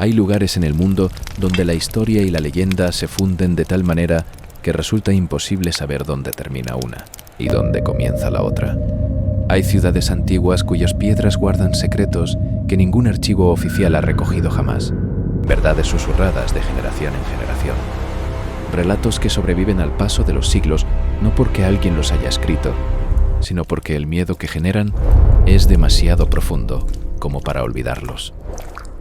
Hay lugares en el mundo donde la historia y la leyenda se funden de tal manera que resulta imposible saber dónde termina una y dónde comienza la otra. Hay ciudades antiguas cuyas piedras guardan secretos que ningún archivo oficial ha recogido jamás, verdades susurradas de generación en generación. Relatos que sobreviven al paso de los siglos no porque alguien los haya escrito, sino porque el miedo que generan es demasiado profundo como para olvidarlos.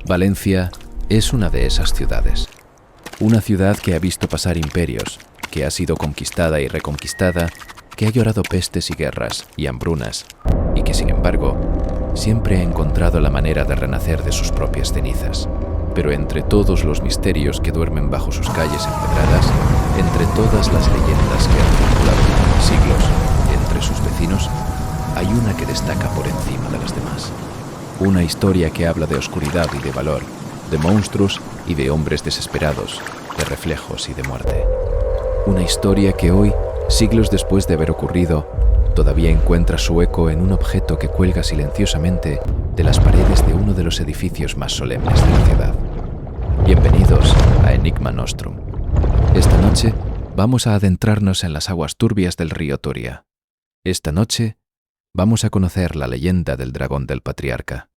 Valencia es una de esas ciudades. Una ciudad que ha visto pasar imperios, que ha sido conquistada y reconquistada, que ha llorado pestes y guerras y hambrunas, y que, sin embargo, siempre ha encontrado la manera de renacer de sus propias cenizas. Pero entre todos los misterios que duermen bajo sus calles empedradas, entre todas las leyendas que han circulado durante siglos entre sus vecinos, hay una que destaca por encima de las demás. Una historia que habla de oscuridad y de valor, de monstruos y de hombres desesperados, de reflejos y de muerte. Una historia que hoy, siglos después de haber ocurrido, todavía encuentra su eco en un objeto que cuelga silenciosamente de las paredes de uno de los edificios más solemnes de la ciudad. Bienvenidos a Enigma Nostrum. Esta noche vamos a adentrarnos en las aguas turbias del río Turia. Esta noche vamos a conocer la leyenda del dragón del patriarca.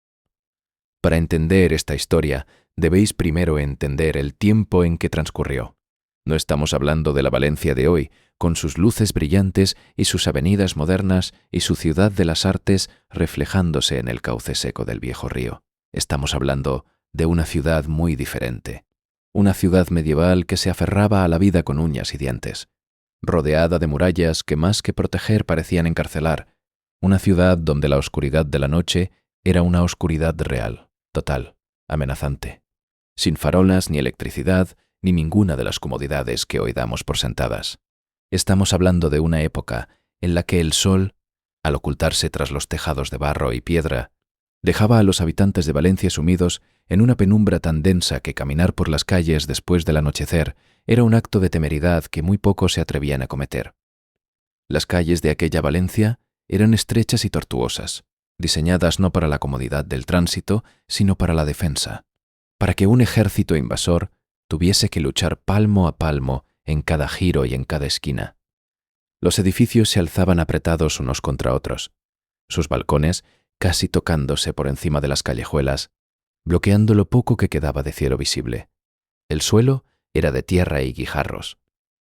Para entender esta historia, debéis primero entender el tiempo en que transcurrió. No estamos hablando de la Valencia de hoy, con sus luces brillantes y sus avenidas modernas y su ciudad de las artes reflejándose en el cauce seco del viejo río. Estamos hablando de una ciudad muy diferente. Una ciudad medieval que se aferraba a la vida con uñas y dientes, rodeada de murallas que más que proteger parecían encarcelar. Una ciudad donde la oscuridad de la noche era una oscuridad real, total, amenazante, sin farolas ni electricidad ni ninguna de las comodidades que hoy damos por sentadas. Estamos hablando de una época en la que el sol, al ocultarse tras los tejados de barro y piedra, dejaba a los habitantes de Valencia sumidos en una penumbra tan densa que caminar por las calles después del anochecer era un acto de temeridad que muy pocos se atrevían a cometer. Las calles de aquella Valencia eran estrechas y tortuosas, diseñadas no para la comodidad del tránsito, sino para la defensa, para que un ejército invasor tuviese que luchar palmo a palmo en cada giro y en cada esquina. Los edificios se alzaban apretados unos contra otros, sus balcones casi tocándose por encima de las callejuelas, bloqueando lo poco que quedaba de cielo visible. El suelo era de tierra y guijarros,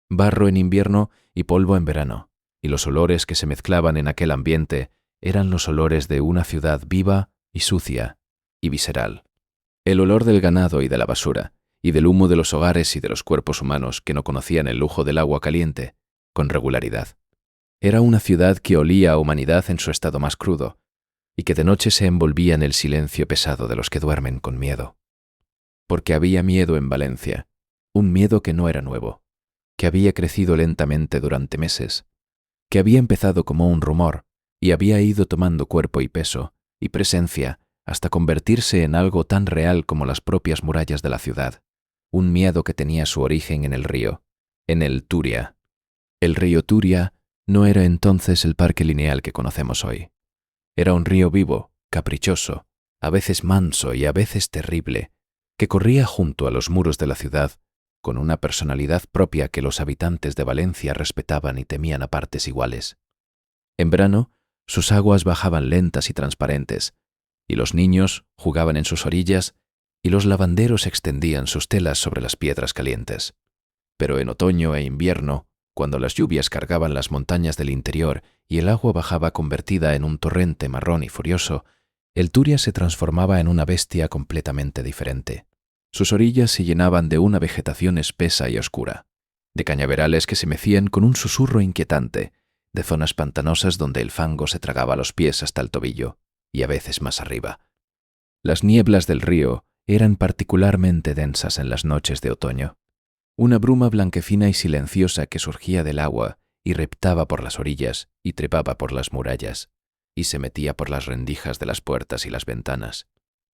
barro en invierno y polvo en verano, y los olores que se mezclaban en aquel ambiente eran los olores de una ciudad viva y sucia y visceral. El olor del ganado y de la basura, y del humo de los hogares y de los cuerpos humanos que no conocían el lujo del agua caliente, con regularidad. Era una ciudad que olía a humanidad en su estado más crudo, y que de noche se envolvía en el silencio pesado de los que duermen con miedo. Porque había miedo en Valencia, un miedo que no era nuevo, que había crecido lentamente durante meses, que había empezado como un rumor y había ido tomando cuerpo y peso y presencia hasta convertirse en algo tan real como las propias murallas de la ciudad. Un miedo que tenía su origen en el río, en el Turia. El río Turia no era entonces el parque lineal que conocemos hoy. Era un río vivo, caprichoso, a veces manso y a veces terrible, que corría junto a los muros de la ciudad, con una personalidad propia que los habitantes de Valencia respetaban y temían a partes iguales. En verano, sus aguas bajaban lentas y transparentes, y los niños jugaban en sus orillas, y los lavanderos extendían sus telas sobre las piedras calientes. Pero en otoño e invierno, cuando las lluvias cargaban las montañas del interior y el agua bajaba convertida en un torrente marrón y furioso, el Turia se transformaba en una bestia completamente diferente. Sus orillas se llenaban de una vegetación espesa y oscura, de cañaverales que se mecían con un susurro inquietante, de zonas pantanosas donde el fango se tragaba los pies hasta el tobillo, y a veces más arriba. Las nieblas del río eran particularmente densas en las noches de otoño. Una bruma blanquecina y silenciosa que surgía del agua y reptaba por las orillas y trepaba por las murallas, y se metía por las rendijas de las puertas y las ventanas,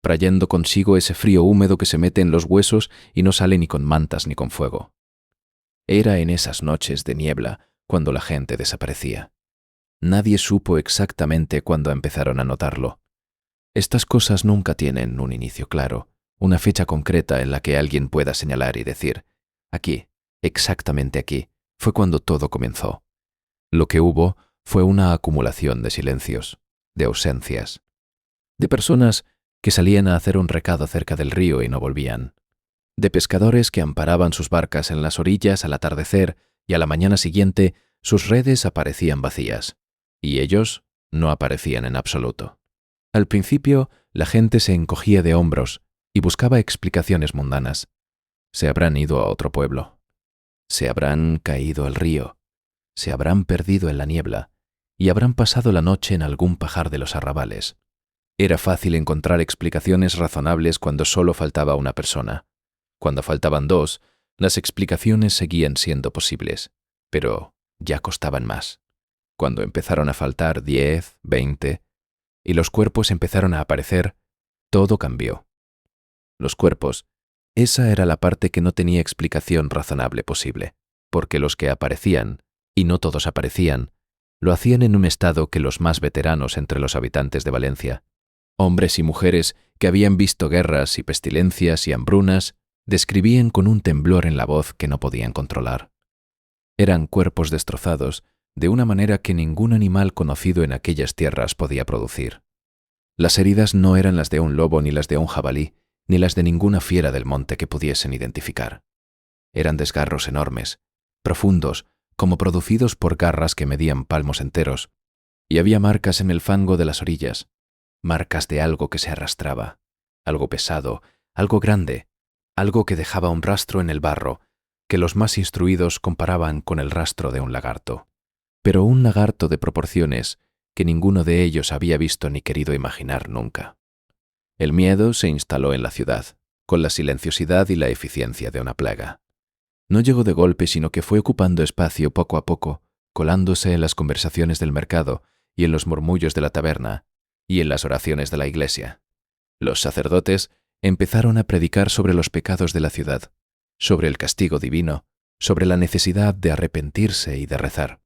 trayendo consigo ese frío húmedo que se mete en los huesos y no sale ni con mantas ni con fuego. Era en esas noches de niebla cuando la gente desaparecía. Nadie supo exactamente cuándo empezaron a notarlo. Estas cosas nunca tienen un inicio claro, una fecha concreta en la que alguien pueda señalar y decir, aquí, exactamente aquí, fue cuando todo comenzó. Lo que hubo fue una acumulación de silencios, de ausencias, de personas que salían a hacer un recado cerca del río y no volvían, de pescadores que amparaban sus barcas en las orillas al atardecer y a la mañana siguiente sus redes aparecían vacías, y ellos no aparecían en absoluto. Al principio, la gente se encogía de hombros y buscaba explicaciones mundanas. Se habrán ido a otro pueblo. Se habrán caído al río. Se habrán perdido en la niebla y habrán pasado la noche en algún pajar de los arrabales. Era fácil encontrar explicaciones razonables cuando solo faltaba una persona. Cuando faltaban dos, las explicaciones seguían siendo posibles, pero ya costaban más. Cuando empezaron a faltar 10, 20, y los cuerpos empezaron a aparecer, todo cambió. Los cuerpos, esa era la parte que no tenía explicación razonable posible, porque los que aparecían, y no todos aparecían, lo hacían en un estado que los más veteranos entre los habitantes de Valencia, hombres y mujeres que habían visto guerras y pestilencias y hambrunas, describían con un temblor en la voz que no podían controlar. Eran cuerpos destrozados de una manera que ningún animal conocido en aquellas tierras podía producir. Las heridas no eran las de un lobo ni las de un jabalí, ni las de ninguna fiera del monte que pudiesen identificar. Eran desgarros enormes, profundos, como producidos por garras que medían palmos enteros, y había marcas en el fango de las orillas, marcas de algo que se arrastraba, algo pesado, algo grande, algo que dejaba un rastro en el barro, que los más instruidos comparaban con el rastro de un lagarto, pero un lagarto de proporciones que ninguno de ellos había visto ni querido imaginar nunca. El miedo se instaló en la ciudad, con la silenciosidad y la eficiencia de una plaga. No llegó de golpe, sino que fue ocupando espacio poco a poco, colándose en las conversaciones del mercado y en los murmullos de la taberna y en las oraciones de la iglesia. Los sacerdotes empezaron a predicar sobre los pecados de la ciudad, sobre el castigo divino, sobre la necesidad de arrepentirse y de rezar.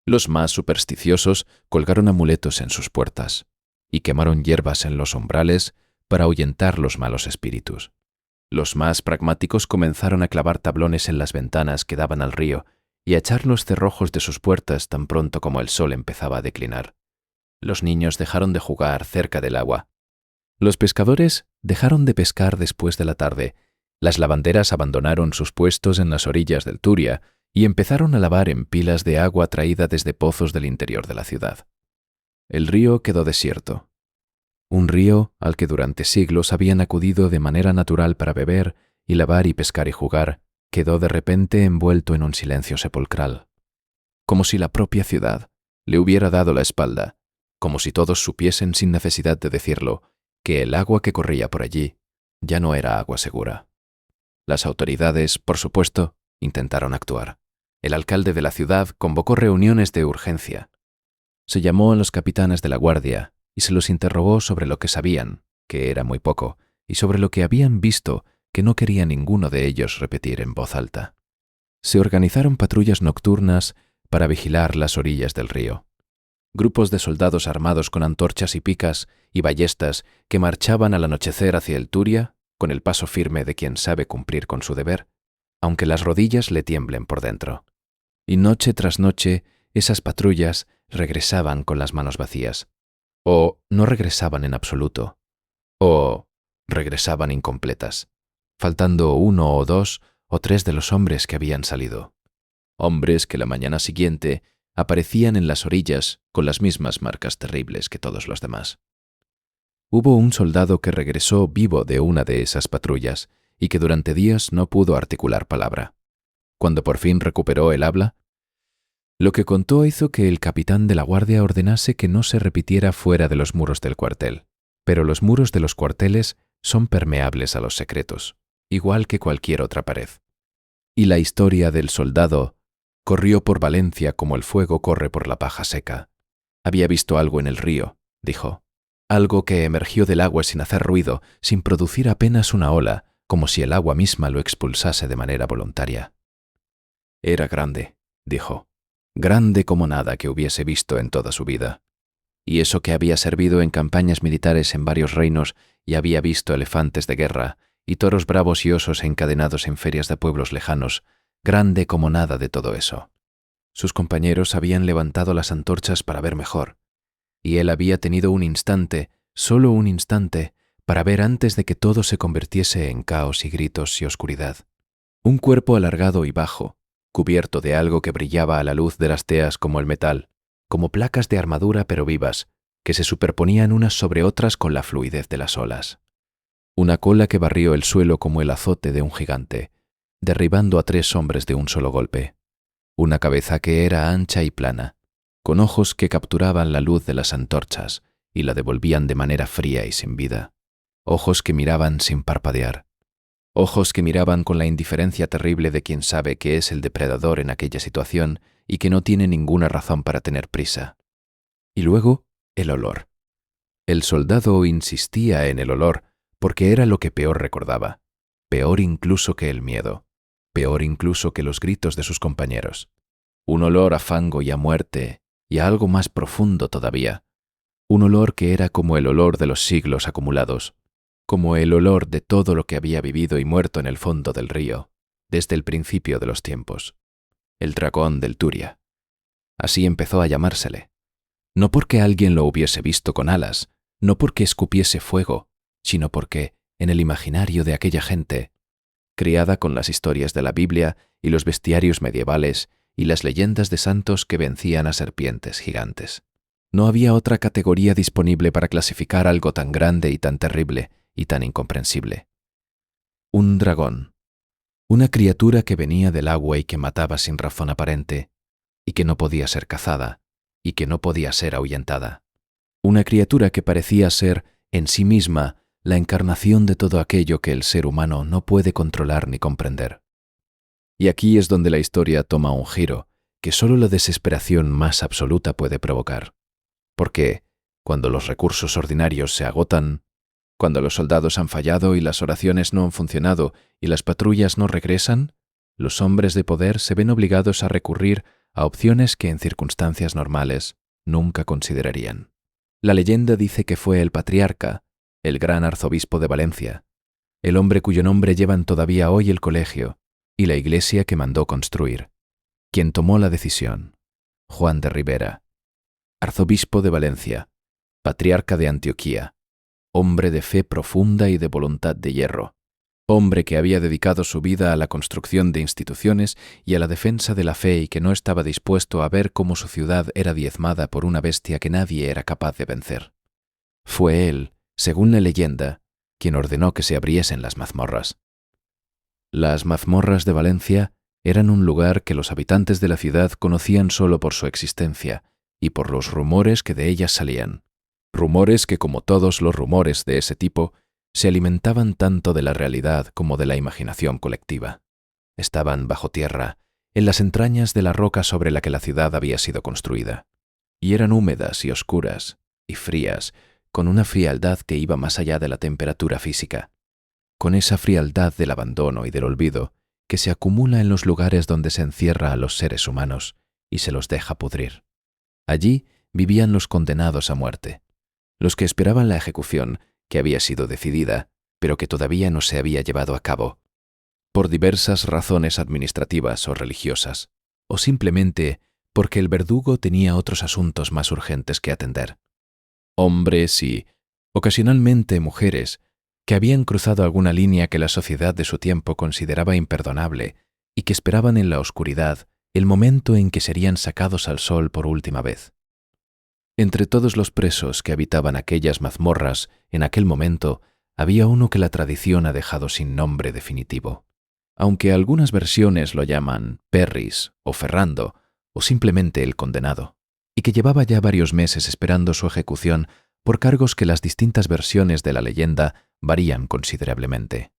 Los más supersticiosos colgaron amuletos en sus puertas y quemaron hierbas en los umbrales para ahuyentar los malos espíritus. Los más pragmáticos comenzaron a clavar tablones en las ventanas que daban al río y a echar los cerrojos de sus puertas tan pronto como el sol empezaba a declinar. Los niños dejaron de jugar cerca del agua. Los pescadores dejaron de pescar después de la tarde. Las lavanderas abandonaron sus puestos en las orillas del Turia y empezaron a lavar en pilas de agua traída desde pozos del interior de la ciudad. El río quedó desierto. Un río al que durante siglos habían acudido de manera natural para beber y lavar y pescar y jugar, quedó de repente envuelto en un silencio sepulcral, como si la propia ciudad le hubiera dado la espalda, como si todos supiesen sin necesidad de decirlo que el agua que corría por allí ya no era agua segura. Las autoridades, por supuesto, intentaron actuar. El alcalde de la ciudad convocó reuniones de urgencia. Se llamó a los capitanes de la guardia y se los interrogó sobre lo que sabían, que era muy poco, y sobre lo que habían visto, que no quería ninguno de ellos repetir en voz alta. Se organizaron patrullas nocturnas para vigilar las orillas del río. Grupos de soldados armados con antorchas y picas y ballestas que marchaban al anochecer hacia el Turia, con el paso firme de quien sabe cumplir con su deber, aunque las rodillas le tiemblen por dentro. Y noche tras noche, esas patrullas regresaban con las manos vacías, o no regresaban en absoluto, o regresaban incompletas, faltando uno o dos o tres de los hombres que habían salido. Hombres que la mañana siguiente aparecían en las orillas con las mismas marcas terribles que todos los demás. Hubo un soldado que regresó vivo de una de esas patrullas y que durante días no pudo articular palabra. Cuando por fin recuperó el habla, lo que contó hizo que el capitán de la guardia ordenase que no se repitiera fuera de los muros del cuartel. Pero los muros de los cuarteles son permeables a los secretos, igual que cualquier otra pared. Y la historia del soldado corrió por Valencia como el fuego corre por la paja seca. Había visto algo en el río, dijo. Algo que emergió del agua sin hacer ruido, sin producir apenas una ola, como si el agua misma lo expulsase de manera voluntaria. Era grande, dijo. Grande como nada que hubiese visto en toda su vida. Y eso que había servido en campañas militares en varios reinos y había visto elefantes de guerra y toros bravos y osos encadenados en ferias de pueblos lejanos, grande como nada de todo eso. Sus compañeros habían levantado las antorchas para ver mejor, y él había tenido un instante, solo un instante, para ver antes de que todo se convirtiese en caos y gritos y oscuridad. Un cuerpo alargado y bajo, cubierto de algo que brillaba a la luz de las teas como el metal, como placas de armadura pero vivas, que se superponían unas sobre otras con la fluidez de las olas. Una cola que barrió el suelo como el azote de un gigante, derribando a 3 hombres de un solo golpe. Una cabeza que era ancha y plana, con ojos que capturaban la luz de las antorchas y la devolvían de manera fría y sin vida. Ojos que miraban sin parpadear. Ojos que miraban con la indiferencia terrible de quien sabe que es el depredador en aquella situación y que no tiene ninguna razón para tener prisa. Y luego, el olor. El soldado insistía en el olor porque era lo que peor recordaba, peor incluso que el miedo, peor incluso que los gritos de sus compañeros. Un olor a fango y a muerte y a algo más profundo todavía. Un olor que era como el olor de los siglos acumulados, como el olor de todo lo que había vivido y muerto en el fondo del río, desde el principio de los tiempos. El dragón del Turia. Así empezó a llamársele. No porque alguien lo hubiese visto con alas, no porque escupiese fuego, sino porque, en el imaginario de aquella gente, criada con las historias de la Biblia y los bestiarios medievales y las leyendas de santos que vencían a serpientes gigantes, no había otra categoría disponible para clasificar algo tan grande y tan terrible y tan incomprensible. Un dragón. Una criatura que venía del agua y que mataba sin razón aparente, y que no podía ser cazada, y que no podía ser ahuyentada. Una criatura que parecía ser, en sí misma, la encarnación de todo aquello que el ser humano no puede controlar ni comprender. Y aquí es donde la historia toma un giro que solo la desesperación más absoluta puede provocar. Porque, cuando los recursos ordinarios se agotan, cuando los soldados han fallado y las oraciones no han funcionado y las patrullas no regresan, los hombres de poder se ven obligados a recurrir a opciones que en circunstancias normales nunca considerarían. La leyenda dice que fue el patriarca, el gran arzobispo de Valencia, el hombre cuyo nombre llevan todavía hoy el colegio y la iglesia que mandó construir, quien tomó la decisión. Juan de Ribera, arzobispo de Valencia, patriarca de Antioquía, hombre de fe profunda y de voluntad de hierro, hombre que había dedicado su vida a la construcción de instituciones y a la defensa de la fe y que no estaba dispuesto a ver cómo su ciudad era diezmada por una bestia que nadie era capaz de vencer. Fue él, según la leyenda, quien ordenó que se abriesen las mazmorras. Las mazmorras de Valencia eran un lugar que los habitantes de la ciudad conocían solo por su existencia y por los rumores que de ellas salían. Rumores que, como todos los rumores de ese tipo, se alimentaban tanto de la realidad como de la imaginación colectiva. Estaban bajo tierra, en las entrañas de la roca sobre la que la ciudad había sido construida, y eran húmedas y oscuras y frías, con una frialdad que iba más allá de la temperatura física, con esa frialdad del abandono y del olvido que se acumula en los lugares donde se encierra a los seres humanos y se los deja pudrir. Allí vivían los condenados a muerte, los que esperaban la ejecución que había sido decidida, pero que todavía no se había llevado a cabo, por diversas razones administrativas o religiosas, o simplemente porque el verdugo tenía otros asuntos más urgentes que atender. Hombres y, ocasionalmente, mujeres que habían cruzado alguna línea que la sociedad de su tiempo consideraba imperdonable y que esperaban en la oscuridad el momento en que serían sacados al sol por última vez. Entre todos los presos que habitaban aquellas mazmorras en aquel momento, había uno que la tradición ha dejado sin nombre definitivo, aunque algunas versiones lo llaman Perris o Ferrando o simplemente el condenado, y que llevaba ya varios meses esperando su ejecución por cargos que las distintas versiones de la leyenda varían considerablemente.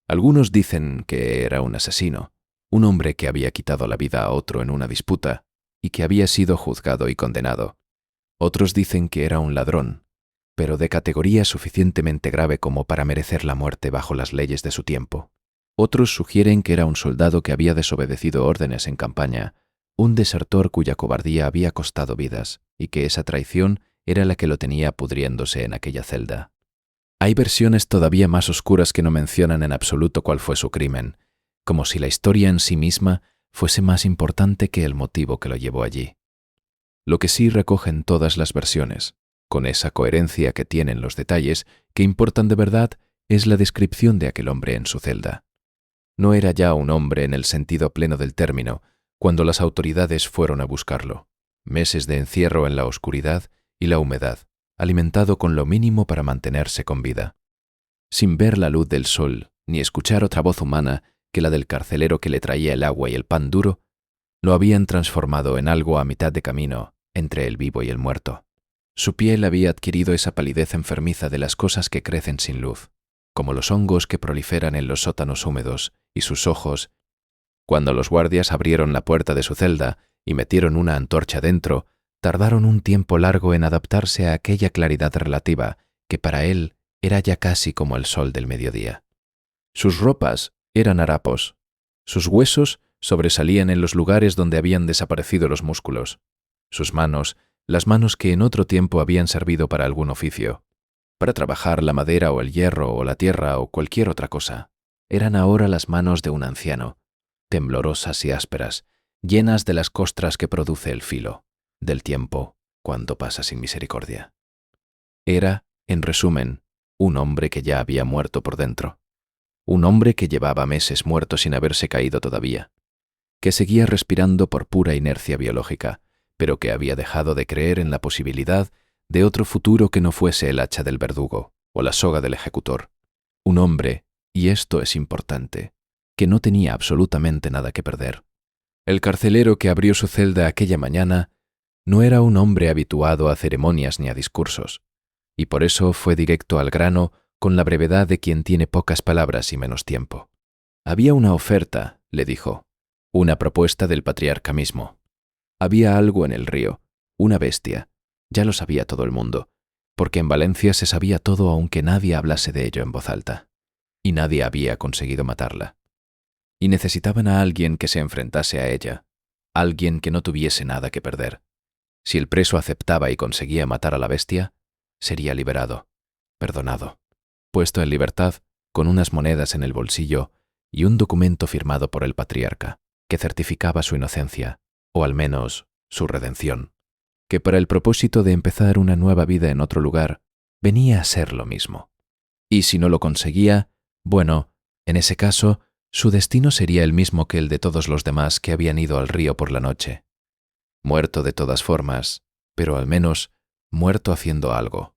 Algunos dicen que era un asesino, un hombre que había quitado la vida a otro en una disputa y que había sido juzgado y condenado. Otros dicen que era un ladrón, pero de categoría suficientemente grave como para merecer la muerte bajo las leyes de su tiempo. Otros sugieren que era un soldado que había desobedecido órdenes en campaña, un desertor cuya cobardía había costado vidas y que esa traición era la que lo tenía pudriéndose en aquella celda. Hay versiones todavía más oscuras que no mencionan en absoluto cuál fue su crimen, como si la historia en sí misma fuese más importante que el motivo que lo llevó allí. Lo que sí recogen todas las versiones, con esa coherencia que tienen los detalles que importan de verdad, es la descripción de aquel hombre en su celda. No era ya un hombre en el sentido pleno del término cuando las autoridades fueron a buscarlo. Meses de encierro en la oscuridad y la humedad, alimentado con lo mínimo para mantenerse con vida. Sin ver la luz del sol, ni escuchar otra voz humana que la del carcelero que le traía el agua y el pan duro, lo habían transformado en algo a mitad de camino entre el vivo y el muerto. Su piel había adquirido esa palidez enfermiza de las cosas que crecen sin luz, como los hongos que proliferan en los sótanos húmedos, y sus ojos, cuando los guardias abrieron la puerta de su celda y metieron una antorcha dentro, tardaron un tiempo largo en adaptarse a aquella claridad relativa que para él era ya casi como el sol del mediodía. Sus ropas eran harapos, sus huesos sobresalían en los lugares donde habían desaparecido los músculos, sus manos, las manos que en otro tiempo habían servido para algún oficio, para trabajar la madera o el hierro o la tierra o cualquier otra cosa, eran ahora las manos de un anciano, temblorosas y ásperas, llenas de las costras que produce el filo, del tiempo, cuando pasa sin misericordia. Era, en resumen, un hombre que ya había muerto por dentro. Un hombre que llevaba meses muerto sin haberse caído todavía, que seguía respirando por pura inercia biológica, pero que había dejado de creer en la posibilidad de otro futuro que no fuese el hacha del verdugo o la soga del ejecutor. Un hombre, y esto es importante, que no tenía absolutamente nada que perder. El carcelero que abrió su celda aquella mañana no era un hombre habituado a ceremonias ni a discursos, y por eso fue directo al grano con la brevedad de quien tiene pocas palabras y menos tiempo. Había una oferta, le dijo, una propuesta del patriarca mismo. Había algo en el río, una bestia, ya lo sabía todo el mundo, porque en Valencia se sabía todo aunque nadie hablase de ello en voz alta, y nadie había conseguido matarla. Y necesitaban a alguien que se enfrentase a ella, alguien que no tuviese nada que perder. Si el preso aceptaba y conseguía matar a la bestia, sería liberado, perdonado, puesto en libertad con unas monedas en el bolsillo y un documento firmado por el patriarca que certificaba su inocencia, o al menos su redención, que para el propósito de empezar una nueva vida en otro lugar venía a ser lo mismo. Y si no lo conseguía, bueno, en ese caso, su destino sería el mismo que el de todos los demás que habían ido al río por la noche. Muerto de todas formas, pero al menos muerto haciendo algo.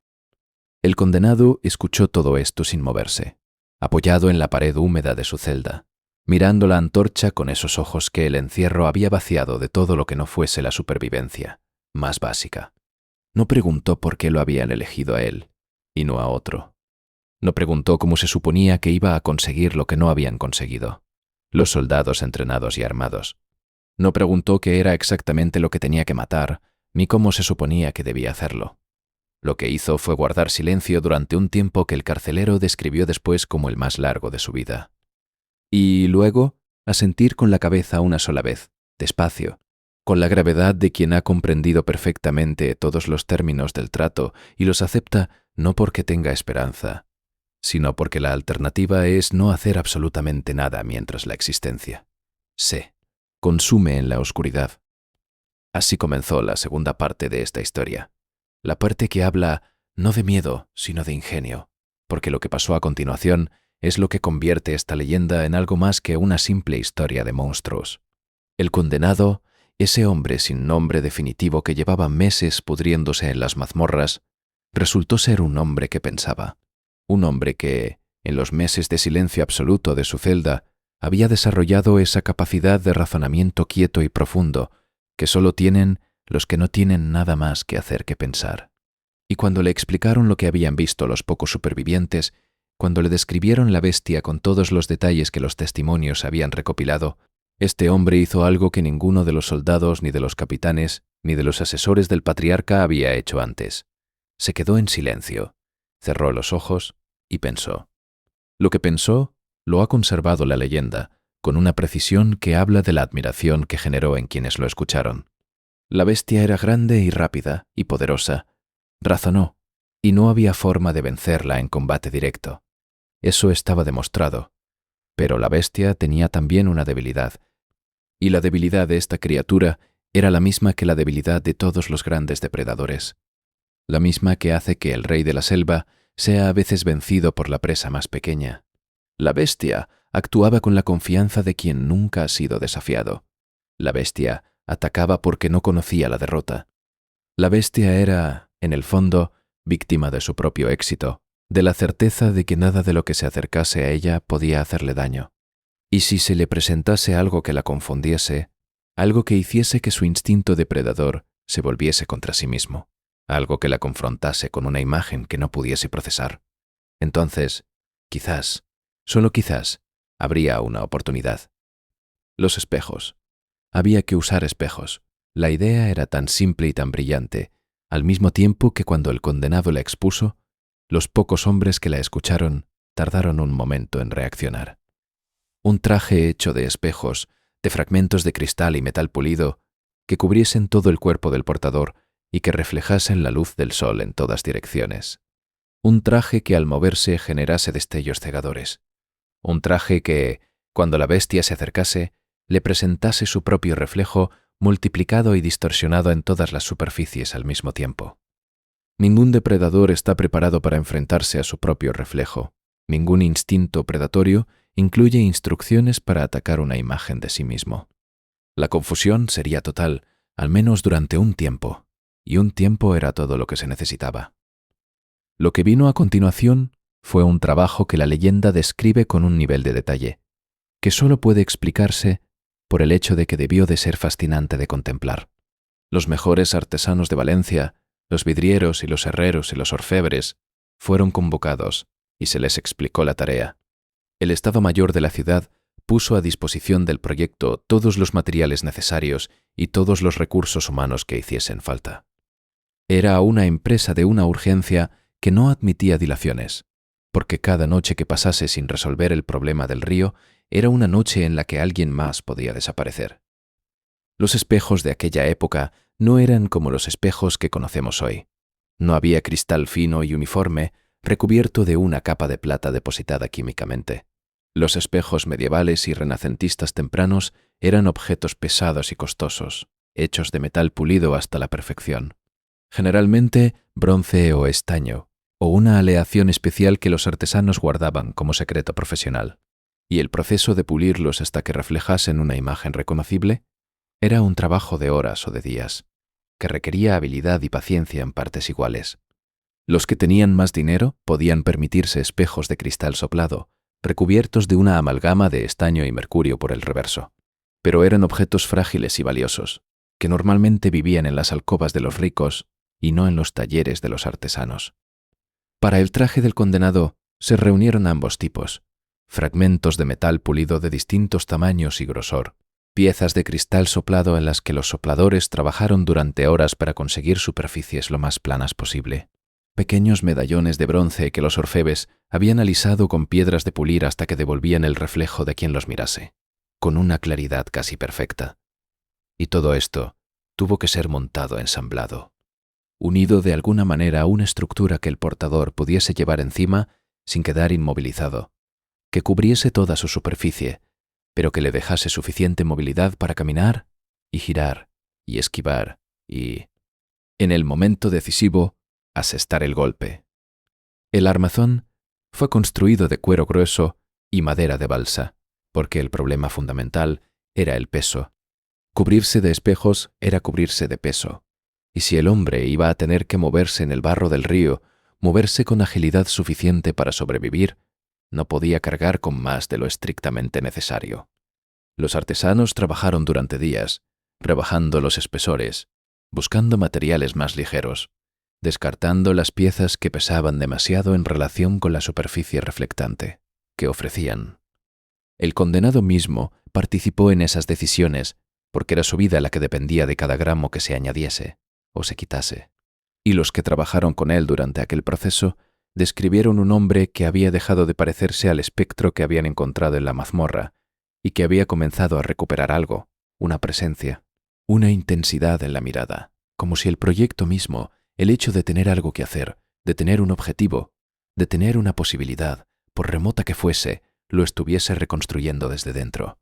El condenado escuchó todo esto sin moverse, apoyado en la pared húmeda de su celda, mirando la antorcha con esos ojos que el encierro había vaciado de todo lo que no fuese la supervivencia, más básica. No preguntó por qué lo habían elegido a él, y no a otro. No preguntó cómo se suponía que iba a conseguir lo que no habían conseguido, los soldados entrenados y armados. No preguntó qué era exactamente lo que tenía que matar, ni cómo se suponía que debía hacerlo. Lo que hizo fue guardar silencio durante un tiempo que el carcelero describió después como el más largo de su vida. Y luego, asentir con la cabeza una sola vez, despacio, con la gravedad de quien ha comprendido perfectamente todos los términos del trato y los acepta no porque tenga esperanza, sino porque la alternativa es no hacer absolutamente nada mientras la existencia se consume en la oscuridad. Así comenzó la segunda parte de esta historia, la parte que habla no de miedo, sino de ingenio, porque lo que pasó a continuación es lo que convierte esta leyenda en algo más que una simple historia de monstruos. El condenado, ese hombre sin nombre definitivo que llevaba meses pudriéndose en las mazmorras, resultó ser un hombre que pensaba, un hombre que, en los meses de silencio absoluto de su celda, había desarrollado esa capacidad de razonamiento quieto y profundo que solo tienen los que no tienen nada más que hacer que pensar. Y cuando le explicaron lo que habían visto los pocos supervivientes, cuando le describieron la bestia con todos los detalles que los testimonios habían recopilado, este hombre hizo algo que ninguno de los soldados, ni de los capitanes, ni de los asesores del patriarca había hecho antes. Se quedó en silencio, cerró los ojos y pensó. Lo que pensó lo ha conservado la leyenda, con una precisión que habla de la admiración que generó en quienes lo escucharon. La bestia era grande y rápida y poderosa. Razonó, y no había forma de vencerla en combate directo. Eso estaba demostrado. Pero la bestia tenía también una debilidad, y la debilidad de esta criatura era la misma que la debilidad de todos los grandes depredadores, la misma que hace que el rey de la selva sea a veces vencido por la presa más pequeña. La bestia actuaba con la confianza de quien nunca ha sido desafiado. La bestia atacaba porque no conocía la derrota. La bestia era, en el fondo, víctima de su propio éxito, de la certeza de que nada de lo que se acercase a ella podía hacerle daño. Y si se le presentase algo que la confundiese, algo que hiciese que su instinto depredador se volviese contra sí mismo, algo que la confrontase con una imagen que no pudiese procesar, entonces, quizás, solo quizás, habría una oportunidad. Los espejos. Había que usar espejos. La idea era tan simple y tan brillante, al mismo tiempo que cuando el condenado la expuso, los pocos hombres que la escucharon tardaron un momento en reaccionar. Un traje hecho de espejos, de fragmentos de cristal y metal pulido, que cubriesen todo el cuerpo del portador y que reflejasen la luz del sol en todas direcciones. Un traje que al moverse generase destellos cegadores. Un traje que, cuando la bestia se acercase, le presentase su propio reflejo multiplicado y distorsionado en todas las superficies al mismo tiempo. Ningún depredador está preparado para enfrentarse a su propio reflejo. Ningún instinto predatorio incluye instrucciones para atacar una imagen de sí mismo. La confusión sería total, al menos durante un tiempo, y un tiempo era todo lo que se necesitaba. Lo que vino a continuación fue un trabajo que la leyenda describe con un nivel de detalle, que solo puede explicarse por el hecho de que debió de ser fascinante de contemplar. Los mejores artesanos de Valencia, los vidrieros y los herreros y los orfebres, fueron convocados y se les explicó la tarea. El Estado Mayor de la ciudad puso a disposición del proyecto todos los materiales necesarios y todos los recursos humanos que hiciesen falta. Era una empresa de una urgencia que no admitía dilaciones, porque cada noche que pasase sin resolver el problema del río era una noche en la que alguien más podía desaparecer. Los espejos de aquella época no eran como los espejos que conocemos hoy. No había cristal fino y uniforme recubierto de una capa de plata depositada químicamente. Los espejos medievales y renacentistas tempranos eran objetos pesados y costosos, hechos de metal pulido hasta la perfección. Generalmente bronce o estaño, o una aleación especial que los artesanos guardaban como secreto profesional. Y el proceso de pulirlos hasta que reflejasen una imagen reconocible era un trabajo de horas o de días, que requería habilidad y paciencia en partes iguales. Los que tenían más dinero podían permitirse espejos de cristal soplado, recubiertos de una amalgama de estaño y mercurio por el reverso. Pero eran objetos frágiles y valiosos, que normalmente vivían en las alcobas de los ricos y no en los talleres de los artesanos. Para el traje del condenado se reunieron ambos tipos: fragmentos de metal pulido de distintos tamaños y grosor, piezas de cristal soplado en las que los sopladores trabajaron durante horas para conseguir superficies lo más planas posible, pequeños medallones de bronce que los orfebres habían alisado con piedras de pulir hasta que devolvían el reflejo de quien los mirase, con una claridad casi perfecta. Y todo esto tuvo que ser montado, ensamblado, unido de alguna manera a una estructura que el portador pudiese llevar encima sin quedar inmovilizado, que cubriese toda su superficie, pero que le dejase suficiente movilidad para caminar y girar y esquivar y, en el momento decisivo, asestar el golpe. El armazón fue construido de cuero grueso y madera de balsa, porque el problema fundamental era el peso. Cubrirse de espejos era cubrirse de peso, y si el hombre iba a tener que moverse en el barro del río, moverse con agilidad suficiente para sobrevivir, no podía cargar con más de lo estrictamente necesario. Los artesanos trabajaron durante días, rebajando los espesores, buscando materiales más ligeros, descartando las piezas que pesaban demasiado en relación con la superficie reflectante que ofrecían. El condenado mismo participó en esas decisiones porque era su vida la que dependía de cada gramo que se añadiese o se quitase. Y los que trabajaron con él durante aquel proceso describieron un hombre que había dejado de parecerse al espectro que habían encontrado en la mazmorra y que había comenzado a recuperar algo, una presencia, una intensidad en la mirada, como si el proyecto mismo, el hecho de tener algo que hacer, de tener un objetivo, de tener una posibilidad, por remota que fuese, lo estuviese reconstruyendo desde dentro.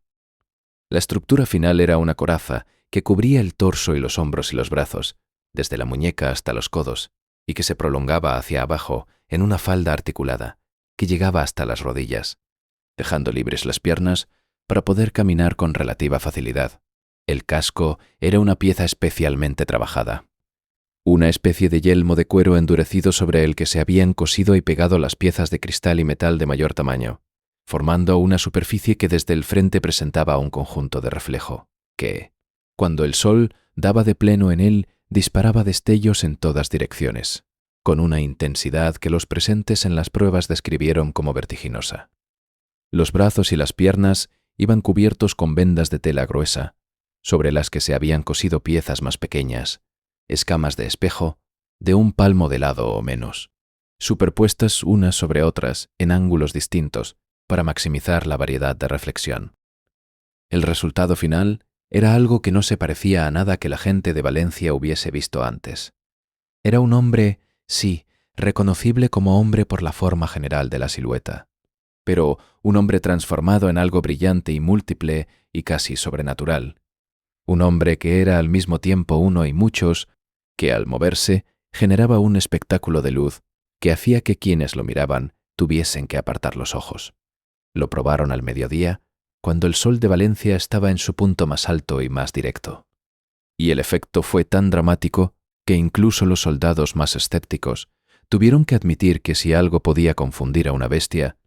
La estructura final era una coraza que cubría el torso y los hombros y los brazos, desde la muñeca hasta los codos, y que se prolongaba hacia abajo en una falda articulada, que llegaba hasta las rodillas, dejando libres las piernas para poder caminar con relativa facilidad. El casco era una pieza especialmente trabajada. Una especie de yelmo de cuero endurecido sobre el que se habían cosido y pegado las piezas de cristal y metal de mayor tamaño, formando una superficie que desde el frente presentaba un conjunto de reflejo, que, cuando el sol daba de pleno en él, disparaba destellos en todas direcciones, con una intensidad que los presentes en las pruebas describieron como vertiginosa. Los brazos y las piernas iban cubiertos con vendas de tela gruesa, sobre las que se habían cosido piezas más pequeñas, escamas de espejo, de un palmo de lado o menos, superpuestas unas sobre otras en ángulos distintos para maximizar la variedad de reflexión. El resultado final era algo que no se parecía a nada que la gente de Valencia hubiese visto antes. Era un hombre, sí, reconocible como hombre por la forma general de la silueta, pero un hombre transformado en algo brillante y múltiple y casi sobrenatural. Un hombre que era al mismo tiempo uno y muchos, que al moverse generaba un espectáculo de luz que hacía que quienes lo miraban tuviesen que apartar los ojos. Lo probaron al mediodía, cuando el sol de Valencia estaba en su punto más alto y más directo. Y el efecto fue tan dramático que incluso los soldados más escépticos tuvieron que admitir que si algo podía confundir a una bestia,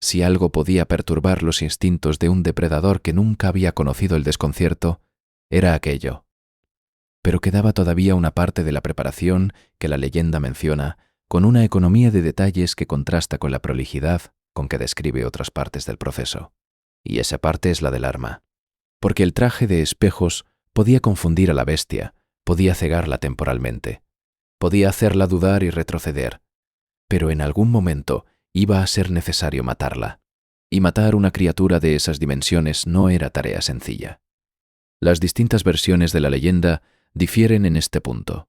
si algo podía perturbar los instintos de un depredador que nunca había conocido el desconcierto, era aquello. Pero quedaba todavía una parte de la preparación que la leyenda menciona, con una economía de detalles que contrasta con la prolijidad con que describe otras partes del proceso. Y esa parte es la del arma. Porque el traje de espejos podía confundir a la bestia, podía cegarla temporalmente, podía hacerla dudar y retroceder, pero en algún momento iba a ser necesario matarla, y matar una criatura de esas dimensiones no era tarea sencilla. Las distintas versiones de la leyenda difieren en este punto.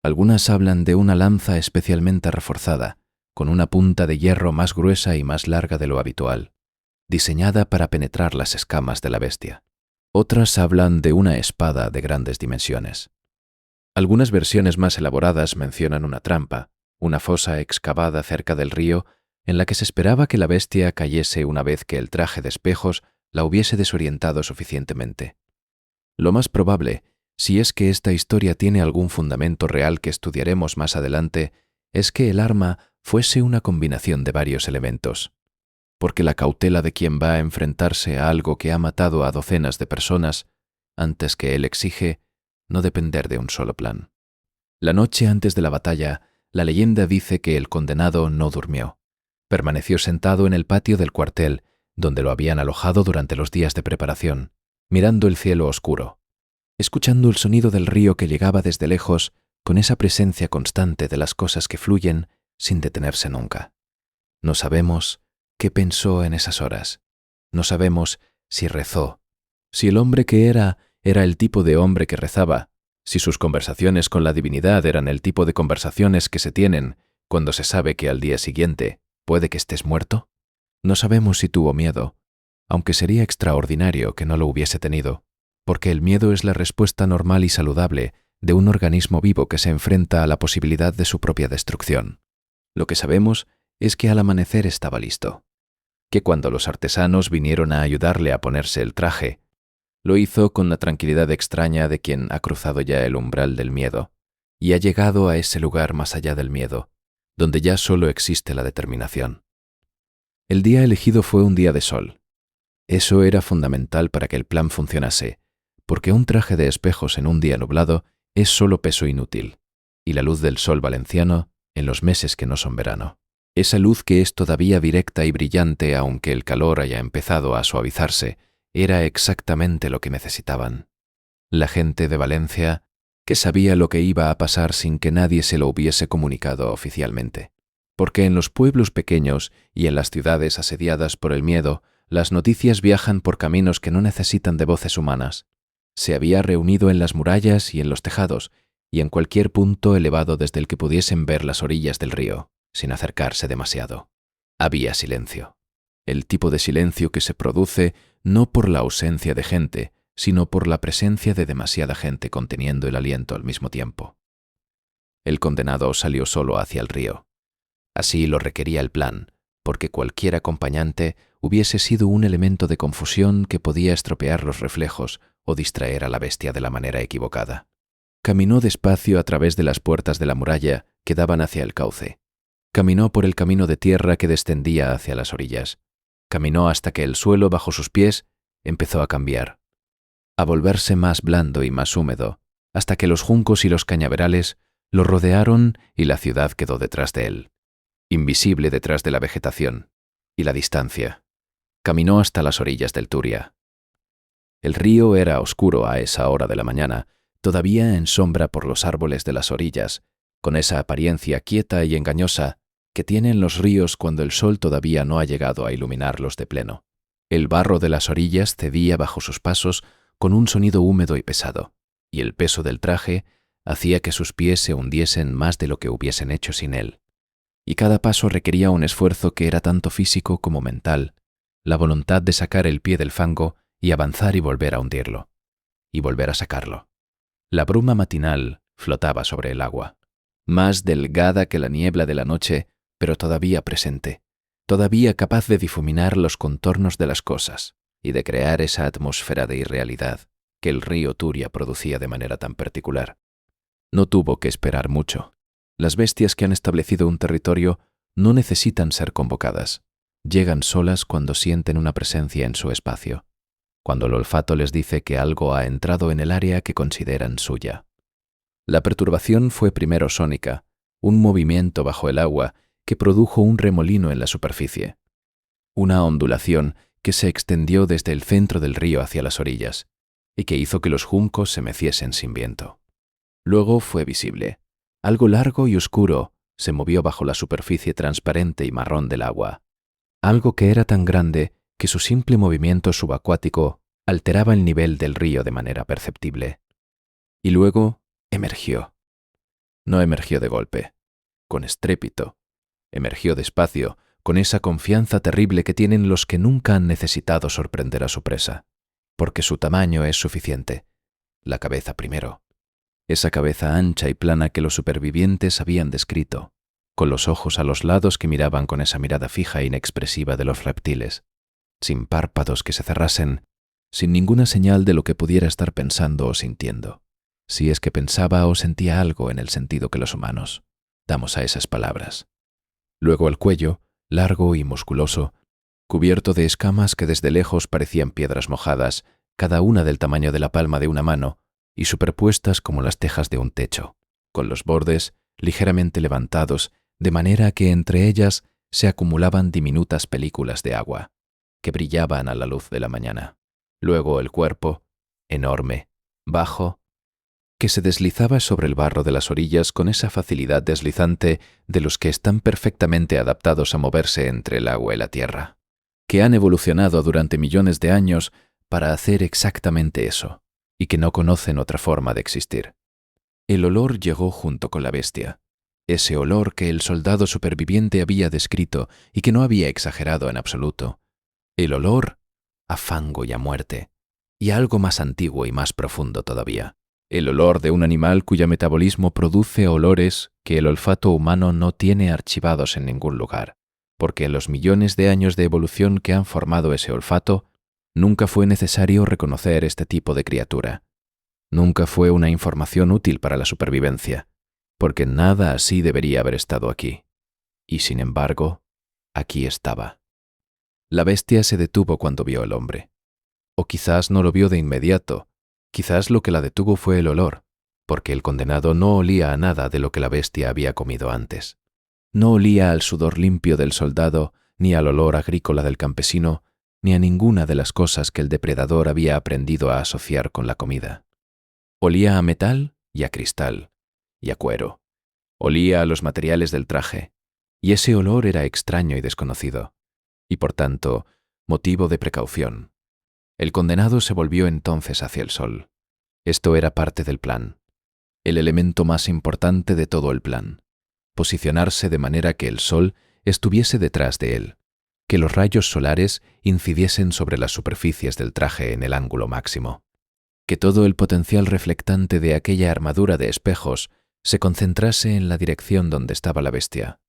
Algunas hablan de una lanza especialmente reforzada, con una punta de hierro más gruesa y más larga de lo habitual, diseñada para penetrar las escamas de la bestia. Otras hablan de una espada de grandes dimensiones. Algunas versiones más elaboradas mencionan una trampa, una fosa excavada cerca del río, en la que se esperaba que la bestia cayese una vez que el traje de espejos la hubiese desorientado suficientemente. Lo más probable, si es que esta historia tiene algún fundamento real que estudiaremos más adelante, es que el arma fuese una combinación de varios elementos, porque la cautela de quien va a enfrentarse a algo que ha matado a docenas de personas, antes que él exige no depender de un solo plan. La noche antes de la batalla, la leyenda dice que el condenado no durmió. Permaneció sentado en el patio del cuartel, donde lo habían alojado durante los días de preparación, mirando el cielo oscuro, escuchando el sonido del río que llegaba desde lejos con esa presencia constante de las cosas que fluyen sin detenerse nunca. No sabemos qué pensó en esas horas. No sabemos si rezó, si el hombre que era el tipo de hombre que rezaba, si sus conversaciones con la divinidad eran el tipo de conversaciones que se tienen cuando se sabe que al día siguiente puede que estés muerto. No sabemos si tuvo miedo, aunque sería extraordinario que no lo hubiese tenido, porque el miedo es la respuesta normal y saludable de un organismo vivo que se enfrenta a la posibilidad de su propia destrucción. Lo que sabemos es que al amanecer estaba listo, que cuando los artesanos vinieron a ayudarle a ponerse el traje, lo hizo con la tranquilidad extraña de quien ha cruzado ya el umbral del miedo y ha llegado a ese lugar más allá del miedo, donde ya solo existe la determinación. El día elegido fue un día de sol. Eso era fundamental para que el plan funcionase, porque un traje de espejos en un día nublado es solo peso inútil, y la luz del sol valenciano en los meses que no son verano. Esa luz que es todavía directa y brillante aunque el calor haya empezado a suavizarse, era exactamente lo que necesitaban. La gente de Valencia, que sabía lo que iba a pasar sin que nadie se lo hubiese comunicado oficialmente. Porque en los pueblos pequeños y en las ciudades asediadas por el miedo, las noticias viajan por caminos que no necesitan de voces humanas. Se había reunido en las murallas y en los tejados, y en cualquier punto elevado desde el que pudiesen ver las orillas del río, sin acercarse demasiado. Había silencio. El tipo de silencio que se produce no por la ausencia de gente, sino por la presencia de demasiada gente conteniendo el aliento al mismo tiempo. El condenado salió solo hacia el río. Así lo requería el plan, porque cualquier acompañante hubiese sido un elemento de confusión que podía estropear los reflejos o distraer a la bestia de la manera equivocada. Caminó despacio a través de las puertas de la muralla que daban hacia el cauce. Caminó por el camino de tierra que descendía hacia las orillas. Caminó hasta que el suelo bajo sus pies empezó a cambiar, a volverse más blando y más húmedo, hasta que los juncos y los cañaverales lo rodearon y la ciudad quedó detrás de él, invisible detrás de la vegetación y la distancia. Caminó hasta las orillas del Turia. El río era oscuro a esa hora de la mañana, todavía en sombra por los árboles de las orillas, con esa apariencia quieta y engañosa que tienen los ríos cuando el sol todavía no ha llegado a iluminarlos de pleno. El barro de las orillas cedía bajo sus pasos con un sonido húmedo y pesado, y el peso del traje hacía que sus pies se hundiesen más de lo que hubiesen hecho sin él. Y cada paso requería un esfuerzo que era tanto físico como mental, la voluntad de sacar el pie del fango y avanzar y volver a hundirlo, y volver a sacarlo. La bruma matinal flotaba sobre el agua, más delgada que la niebla de la noche, pero todavía presente, todavía capaz de difuminar los contornos de las cosas y de crear esa atmósfera de irrealidad que el río Turia producía de manera tan particular. No tuvo que esperar mucho. Las bestias que han establecido un territorio no necesitan ser convocadas. Llegan solas cuando sienten una presencia en su espacio, cuando el olfato les dice que algo ha entrado en el área que consideran suya. La perturbación fue primero sónica, un movimiento bajo el agua que produjo un remolino en la superficie, una ondulación que se extendió desde el centro del río hacia las orillas y que hizo que los juncos se meciesen sin viento. Luego fue visible. Algo largo y oscuro se movió bajo la superficie transparente y marrón del agua. Algo que era tan grande que su simple movimiento subacuático alteraba el nivel del río de manera perceptible. Y luego emergió. No emergió de golpe, con estrépito. Emergió despacio, con esa confianza terrible que tienen los que nunca han necesitado sorprender a su presa, porque su tamaño es suficiente. La cabeza primero. Esa cabeza ancha y plana que los supervivientes habían descrito, con los ojos a los lados que miraban con esa mirada fija e inexpresiva de los reptiles, sin párpados que se cerrasen, sin ninguna señal de lo que pudiera estar pensando o sintiendo, si es que pensaba o sentía algo en el sentido que los humanos damos a esas palabras. Luego el cuello, largo y musculoso, cubierto de escamas que desde lejos parecían piedras mojadas, cada una del tamaño de la palma de una mano, y superpuestas como las tejas de un techo, con los bordes ligeramente levantados, de manera que entre ellas se acumulaban diminutas películas de agua, que brillaban a la luz de la mañana. Luego el cuerpo, enorme, bajo, que se deslizaba sobre el barro de las orillas con esa facilidad deslizante de los que están perfectamente adaptados a moverse entre el agua y la tierra, que han evolucionado durante millones de años para hacer exactamente eso, y que no conocen otra forma de existir. El olor llegó junto con la bestia, ese olor que el soldado superviviente había descrito y que no había exagerado en absoluto. El olor a fango y a muerte, y algo más antiguo y más profundo todavía. El olor de un animal cuyo metabolismo produce olores que el olfato humano no tiene archivados en ningún lugar, porque en los millones de años de evolución que han formado ese olfato, nunca fue necesario reconocer este tipo de criatura. Nunca fue una información útil para la supervivencia, porque nada así debería haber estado aquí. Y sin embargo, aquí estaba. La bestia se detuvo cuando vio al hombre. O quizás no lo vio de inmediato. Quizás lo que la detuvo fue el olor, porque el condenado no olía a nada de lo que la bestia había comido antes. No olía al sudor limpio del soldado, ni al olor agrícola del campesino, ni a ninguna de las cosas que el depredador había aprendido a asociar con la comida. Olía a metal y a cristal, y a cuero. Olía a los materiales del traje, y ese olor era extraño y desconocido, y por tanto, motivo de precaución. El condenado se volvió entonces hacia el sol. Esto era parte del plan. el elemento más importante de todo el plan. Posicionarse de manera que el sol estuviese detrás de él, que los rayos solares incidiesen sobre las superficies del traje en el ángulo máximo, que todo el potencial reflectante de aquella armadura de espejos se concentrase en la dirección donde estaba la bestia.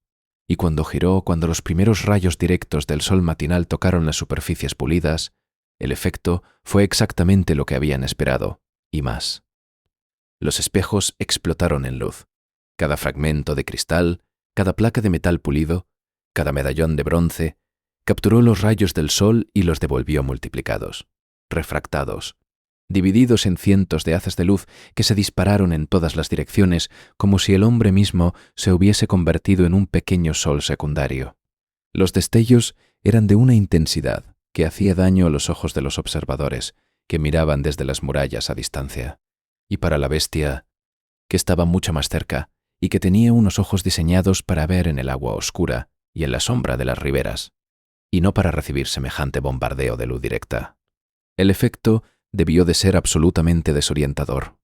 Y cuando giró, cuando los primeros rayos directos del sol matinal tocaron las superficies pulidas, el efecto fue exactamente lo que habían esperado, y más. Los espejos explotaron en luz. Cada fragmento de cristal, cada placa de metal pulido, cada medallón de bronce, capturó los rayos del sol y los devolvió multiplicados, refractados, divididos en cientos de haces de luz que se dispararon en todas las direcciones como si el hombre mismo se hubiese convertido en un pequeño sol secundario. Los destellos eran de una intensidad que hacía daño a los ojos de los observadores, que miraban desde las murallas a distancia. Y para la bestia, que estaba mucho más cerca y que tenía unos ojos diseñados para ver en el agua oscura y en la sombra de las riberas, y no para recibir semejante bombardeo de luz directa. El efecto debió de ser absolutamente desorientador.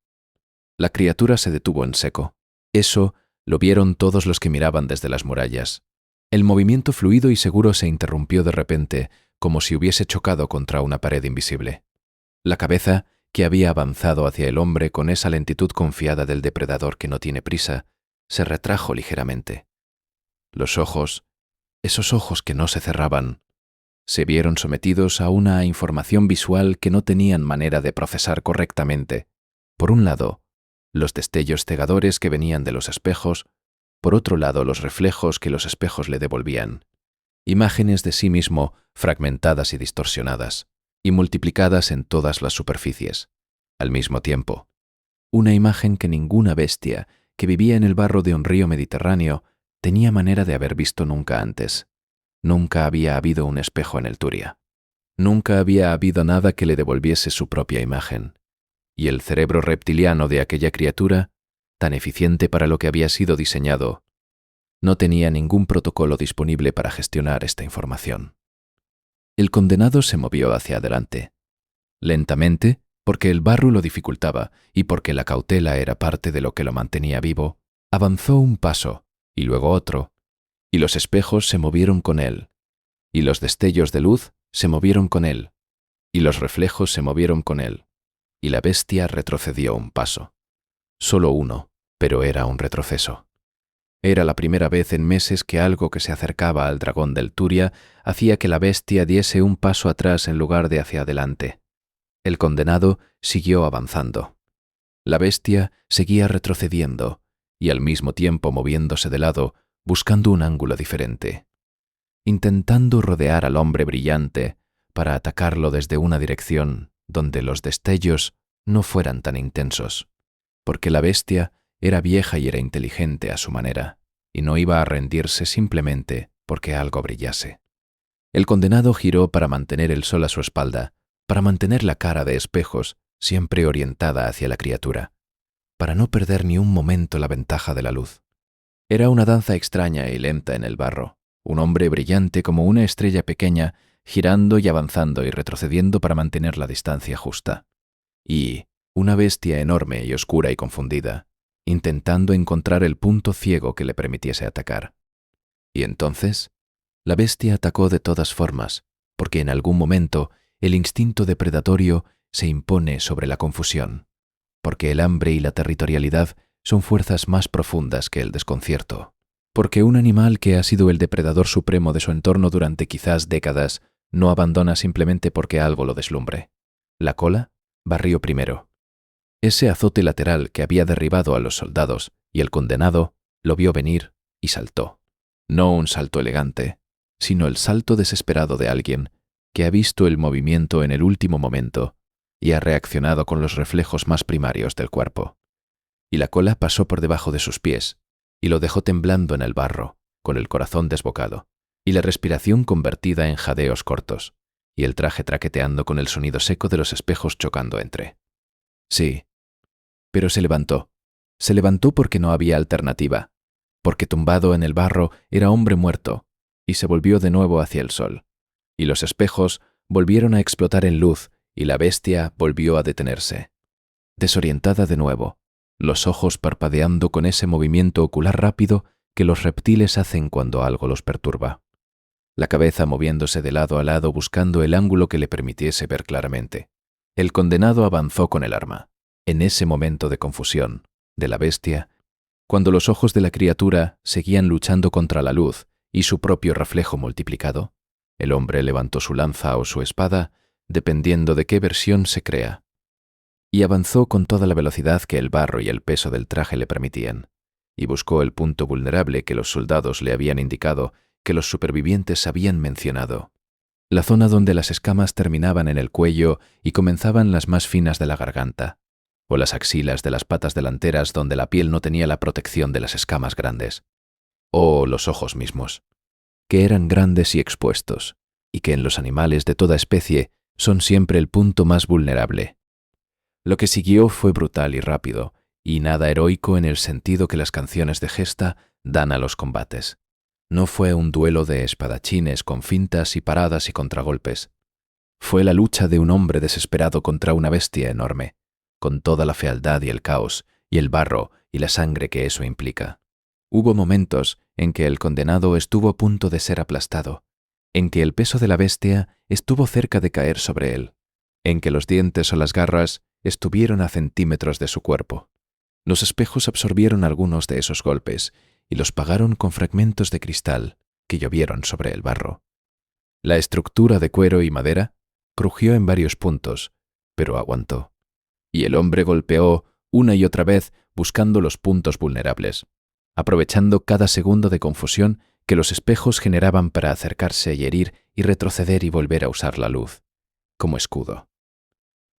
La criatura se detuvo en seco. Eso lo vieron todos los que miraban desde las murallas. El movimiento fluido y seguro se interrumpió de repente, como si hubiese chocado contra una pared invisible. La cabeza, que había avanzado hacia el hombre con esa lentitud confiada del depredador que no tiene prisa, se retrajo ligeramente. Los ojos, esos ojos que no se cerraban, se vieron sometidos a una información visual que no tenían manera de procesar correctamente. Por un lado, los destellos cegadores que venían de los espejos, por otro lado los reflejos que los espejos le devolvían. Imágenes de sí mismo fragmentadas y distorsionadas, y multiplicadas en todas las superficies, al mismo tiempo. Una imagen que ninguna bestia que vivía en el barro de un río Mediterráneo tenía manera de haber visto nunca antes. Nunca había habido un espejo en el Turia. Nunca había habido nada que le devolviese su propia imagen. Y el cerebro reptiliano de aquella criatura, tan eficiente para lo que había sido diseñado, no tenía ningún protocolo disponible para gestionar esta información. El condenado se movió hacia adelante. Lentamente, porque el barro lo dificultaba y porque la cautela era parte de lo que lo mantenía vivo, avanzó un paso y luego otro, y los espejos se movieron con él, y los destellos de luz se movieron con él, y los reflejos se movieron con él, y la bestia retrocedió un paso. Solo uno, pero era un retroceso. Era la primera vez en meses que algo que se acercaba al dragón del Turia hacía que la bestia diese un paso atrás en lugar de hacia adelante. El condenado siguió avanzando. La bestia seguía retrocediendo y al mismo tiempo moviéndose de lado, buscando un ángulo diferente, intentando rodear al hombre brillante para atacarlo desde una dirección donde los destellos no fueran tan intensos, porque la bestia era vieja y era inteligente a su manera, y no iba a rendirse simplemente porque algo brillase. El condenado giró para mantener el sol a su espalda, para mantener la cara de espejos siempre orientada hacia la criatura, para no perder ni un momento la ventaja de la luz. Era una danza extraña y lenta en el barro, un hombre brillante como una estrella pequeña, girando y avanzando y retrocediendo para mantener la distancia justa. Y una bestia enorme y oscura y confundida, intentando encontrar el punto ciego que le permitiese atacar. Y entonces, la bestia atacó de todas formas, porque en algún momento el instinto depredatorio se impone sobre la confusión, porque el hambre y la territorialidad son fuerzas más profundas que el desconcierto, porque un animal que ha sido el depredador supremo de su entorno durante quizás décadas no abandona simplemente porque algo lo deslumbre. La cola barrió primero. Ese azote lateral que había derribado a los soldados y el condenado lo vio venir y saltó. No un salto elegante, sino el salto desesperado de alguien que ha visto el movimiento en el último momento y ha reaccionado con los reflejos más primarios del cuerpo. Y la cola pasó por debajo de sus pies y lo dejó temblando en el barro, con el corazón desbocado, y la respiración convertida en jadeos cortos, y el traje traqueteando con el sonido seco de los espejos chocando entre. Sí, pero se levantó. Se levantó porque no había alternativa, porque tumbado en el barro era hombre muerto, y se volvió de nuevo hacia el sol. Y los espejos volvieron a explotar en luz, y la bestia volvió a detenerse. Desorientada de nuevo, los ojos parpadeando con ese movimiento ocular rápido que los reptiles hacen cuando algo los perturba, la cabeza moviéndose de lado a lado buscando el ángulo que le permitiese ver claramente. El condenado avanzó con el arma. En ese momento de confusión, de la bestia, cuando los ojos de la criatura seguían luchando contra la luz y su propio reflejo multiplicado, el hombre levantó su lanza o su espada, dependiendo de qué versión se crea, y avanzó con toda la velocidad que el barro y el peso del traje le permitían, y buscó el punto vulnerable que los soldados le habían indicado, que los supervivientes habían mencionado, la zona donde las escamas terminaban en el cuello y comenzaban las más finas de la garganta, o las axilas de las patas delanteras donde la piel no tenía la protección de las escamas grandes, o los ojos mismos, que eran grandes y expuestos, y que en los animales de toda especie son siempre el punto más vulnerable. Lo que siguió fue brutal y rápido, y nada heroico en el sentido que las canciones de gesta dan a los combates. No fue un duelo de espadachines con fintas y paradas y contragolpes. Fue la lucha de un hombre desesperado contra una bestia enorme, con toda la fealdad y el caos, y el barro y la sangre que eso implica. Hubo momentos en que el condenado estuvo a punto de ser aplastado, en que el peso de la bestia estuvo cerca de caer sobre él, en que los dientes o las garras estuvieron a centímetros de su cuerpo. Los espejos absorbieron algunos de esos golpes y los pagaron con fragmentos de cristal que llovieron sobre el barro. La estructura de cuero y madera crujió en varios puntos, pero aguantó. Y el hombre golpeó una y otra vez buscando los puntos vulnerables, aprovechando cada segundo de confusión que los espejos generaban para acercarse y herir y retroceder y volver a usar la luz, como escudo.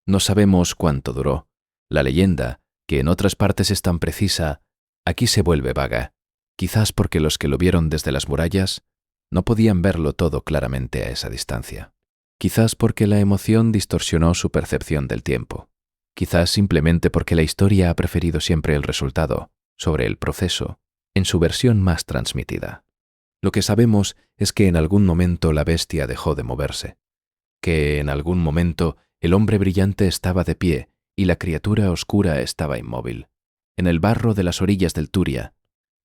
No sabemos cuánto duró. La leyenda, que en otras partes es tan precisa, aquí se vuelve vaga, quizás porque los que lo vieron desde las murallas no podían verlo todo claramente a esa distancia. Quizás porque la emoción distorsionó su percepción del tiempo. Quizás simplemente porque la historia ha preferido siempre el resultado, sobre el proceso, en su versión más transmitida. Lo que sabemos es que en algún momento la bestia dejó de moverse, que en algún momento el hombre brillante estaba de pie y la criatura oscura estaba inmóvil, en el barro de las orillas del Turia,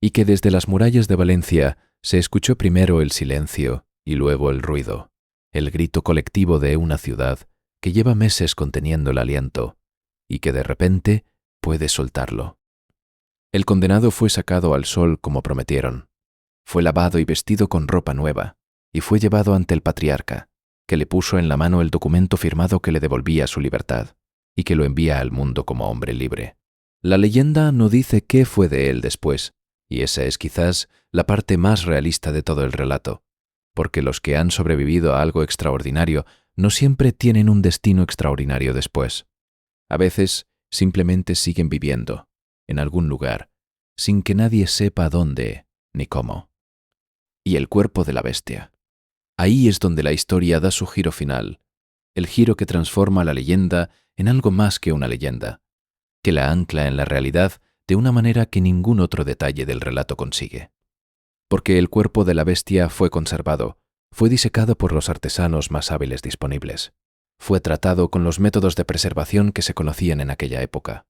y que desde las murallas de Valencia se escuchó primero el silencio y luego el ruido, el grito colectivo de una ciudad que lleva meses conteniendo el aliento y que de repente puede soltarlo. El condenado fue sacado al sol como prometieron. Fue lavado y vestido con ropa nueva y fue llevado ante el patriarca, que le puso en la mano el documento firmado que le devolvía su libertad y que lo envía al mundo como hombre libre. La leyenda no dice qué fue de él después, y esa es quizás la parte más realista de todo el relato, porque los que han sobrevivido a algo extraordinario no siempre tienen un destino extraordinario después. A veces simplemente siguen viviendo, en algún lugar, sin que nadie sepa dónde ni cómo. Y el cuerpo de la bestia. Ahí es donde la historia da su giro final, el giro que transforma la leyenda en algo más que una leyenda, que la ancla en la realidad de una manera que ningún otro detalle del relato consigue. Porque el cuerpo de la bestia fue conservado, fue disecado por los artesanos más hábiles disponibles, fue tratado con los métodos de preservación que se conocían en aquella época,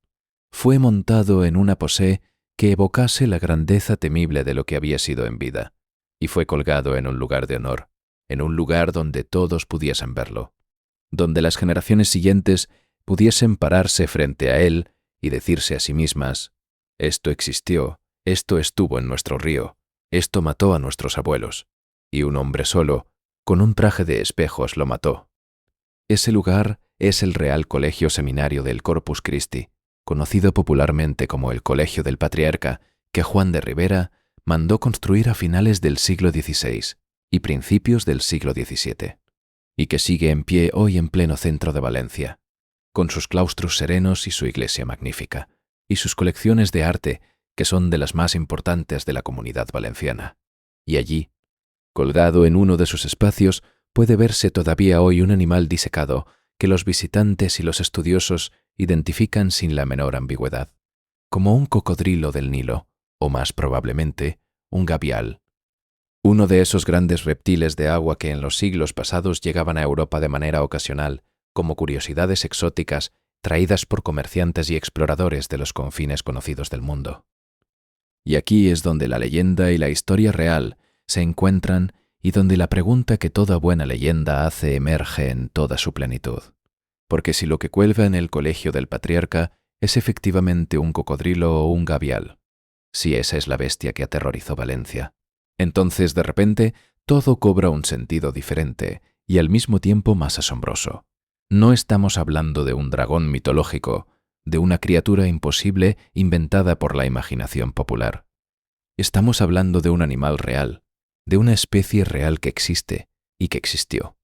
fue montado en una posé que evocase la grandeza temible de lo que había sido en vida, y fue colgado en un lugar de honor, en un lugar donde todos pudiesen verlo, donde las generaciones siguientes pudiesen pararse frente a él y decirse a sí mismas: esto existió, esto estuvo en nuestro río, esto mató a nuestros abuelos, y un hombre solo, con un traje de espejos, lo mató. Ese lugar es el Real Colegio Seminario del Corpus Christi, conocido popularmente como el Colegio del Patriarca, que Juan de Ribera mandó construir a finales del siglo XVI y principios del siglo XVII, y que sigue en pie hoy en pleno centro de Valencia, con sus claustros serenos y su iglesia magnífica, y sus colecciones de arte, que son de las más importantes de la Comunidad Valenciana. Y allí, colgado en uno de sus espacios, puede verse todavía hoy un animal disecado que los visitantes y los estudiosos identifican sin la menor ambigüedad, como un cocodrilo del Nilo, o más probablemente, un gavial. Uno de esos grandes reptiles de agua que en los siglos pasados llegaban a Europa de manera ocasional, como curiosidades exóticas traídas por comerciantes y exploradores de los confines conocidos del mundo. Y aquí es donde la leyenda y la historia real se encuentran y donde la pregunta que toda buena leyenda hace emerge en toda su plenitud. Porque si lo que cuelga en el colegio del patriarca es efectivamente un cocodrilo o un gavial, si esa es la bestia que aterrorizó Valencia, entonces de repente todo cobra un sentido diferente y al mismo tiempo más asombroso. No estamos hablando de un dragón mitológico, de una criatura imposible inventada por la imaginación popular. Estamos hablando de un animal real, de una especie real que existe y que existió.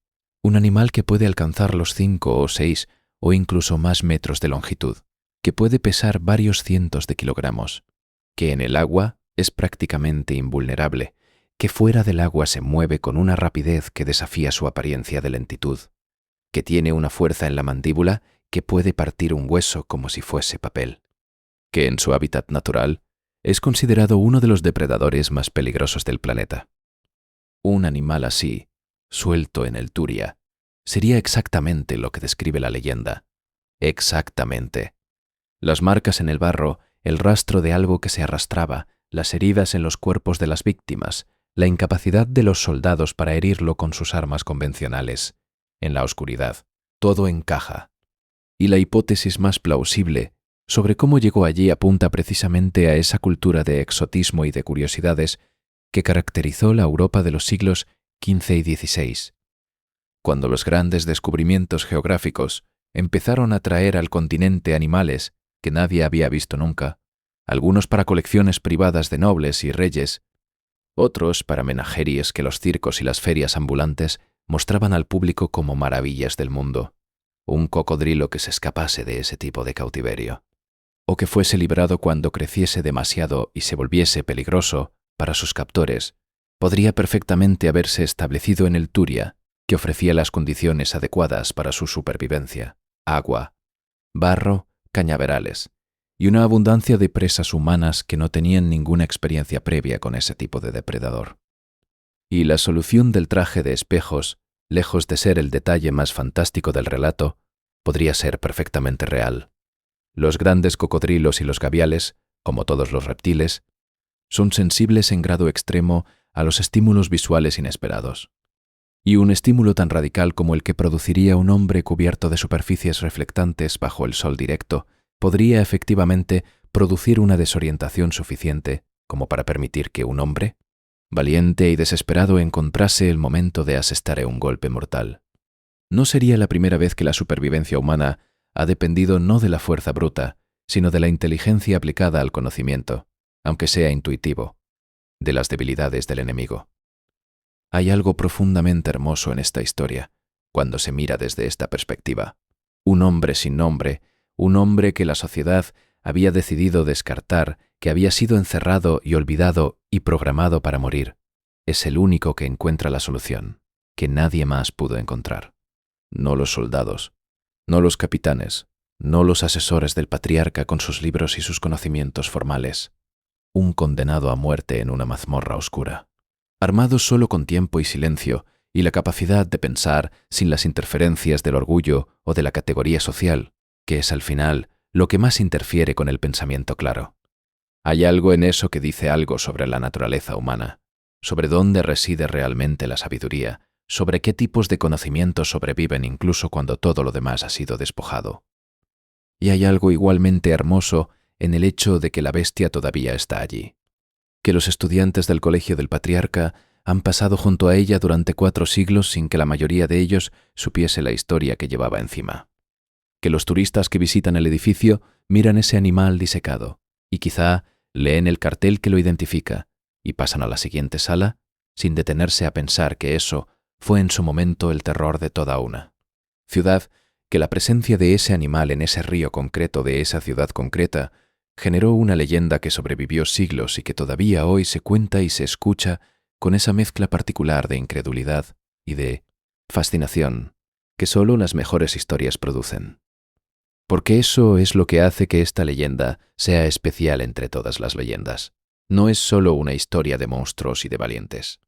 Un animal que puede alcanzar los 5 o 6 o incluso más metros de longitud, que puede pesar varios cientos de kilogramos, que en el agua es prácticamente invulnerable, que fuera del agua se mueve con una rapidez que desafía su apariencia de lentitud, que tiene una fuerza en la mandíbula que puede partir un hueso como si fuese papel, que en su hábitat natural es considerado uno de los depredadores más peligrosos del planeta. Un animal así, suelto en el Turia, sería exactamente lo que describe la leyenda. Exactamente. Las marcas en el barro, el rastro de algo que se arrastraba, las heridas en los cuerpos de las víctimas, la incapacidad de los soldados para herirlo con sus armas convencionales. En la oscuridad, todo encaja. Y la hipótesis más plausible sobre cómo llegó allí apunta precisamente a esa cultura de exotismo y de curiosidades que caracterizó la Europa de los siglos XV y XVI, cuando los grandes descubrimientos geográficos empezaron a traer al continente animales que nadie había visto nunca, algunos para colecciones privadas de nobles y reyes, otros para menajeries que los circos y las ferias ambulantes mostraban al público como maravillas del mundo. Un cocodrilo que se escapase de ese tipo de cautiverio, o que fuese librado cuando creciese demasiado y se volviese peligroso para sus captores, podría perfectamente haberse establecido en el Turia, que ofrecía las condiciones adecuadas para su supervivencia: agua, barro, cañaverales y una abundancia de presas humanas que no tenían ninguna experiencia previa con ese tipo de depredador. Y la solución del traje de espejos, lejos de ser el detalle más fantástico del relato, podría ser perfectamente real. Los grandes cocodrilos y los gaviales, como todos los reptiles, son sensibles en grado extremo a los estímulos visuales inesperados. Y un estímulo tan radical como el que produciría un hombre cubierto de superficies reflectantes bajo el sol directo podría efectivamente producir una desorientación suficiente como para permitir que un hombre, valiente y desesperado, encontrase el momento de asestar un golpe mortal. No sería la primera vez que la supervivencia humana ha dependido no de la fuerza bruta, sino de la inteligencia aplicada al conocimiento, aunque sea intuitivo, de las debilidades del enemigo. Hay algo profundamente hermoso en esta historia, cuando se mira desde esta perspectiva. Un hombre sin nombre, un hombre que la sociedad había decidido descartar, que había sido encerrado y olvidado y programado para morir, es el único que encuentra la solución, que nadie más pudo encontrar. No los soldados, no los capitanes, no los asesores del patriarca con sus libros y sus conocimientos formales. Un condenado a muerte en una mazmorra oscura, armado solo con tiempo y silencio y la capacidad de pensar sin las interferencias del orgullo o de la categoría social, que es al final lo que más interfiere con el pensamiento claro. Hay algo en eso que dice algo sobre la naturaleza humana, sobre dónde reside realmente la sabiduría, sobre qué tipos de conocimientos sobreviven incluso cuando todo lo demás ha sido despojado. Y hay algo igualmente hermoso en el hecho de que la bestia todavía está allí, que los estudiantes del Colegio del Patriarca han pasado junto a ella durante 4 siglos sin que la mayoría de ellos supiese la historia que llevaba encima, que los turistas que visitan el edificio miran ese animal disecado y quizá leen el cartel que lo identifica y pasan a la siguiente sala sin detenerse a pensar que eso fue en su momento el terror de toda una ciudad, que la presencia de ese animal en ese río concreto de esa ciudad concreta generó una leyenda que sobrevivió siglos y que todavía hoy se cuenta y se escucha con esa mezcla particular de incredulidad y de fascinación que solo las mejores historias producen. Porque eso es lo que hace que esta leyenda sea especial entre todas las leyendas. No es solo una historia de monstruos y de valientes.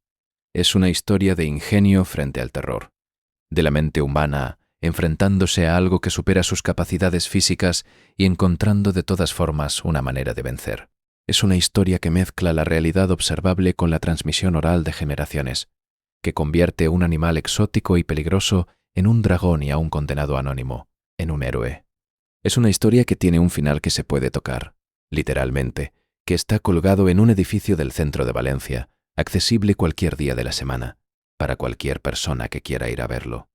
Es una historia de ingenio frente al terror, de la mente humana enfrentándose a algo que supera sus capacidades físicas y encontrando de todas formas una manera de vencer. Es una historia que mezcla la realidad observable con la transmisión oral de generaciones, que convierte un animal exótico y peligroso en un dragón y a un condenado anónimo, en un héroe. Es una historia que tiene un final que se puede tocar, literalmente, que está colgado en un edificio del centro de Valencia, accesible cualquier día de la semana, para cualquier persona que quiera ir a verlo.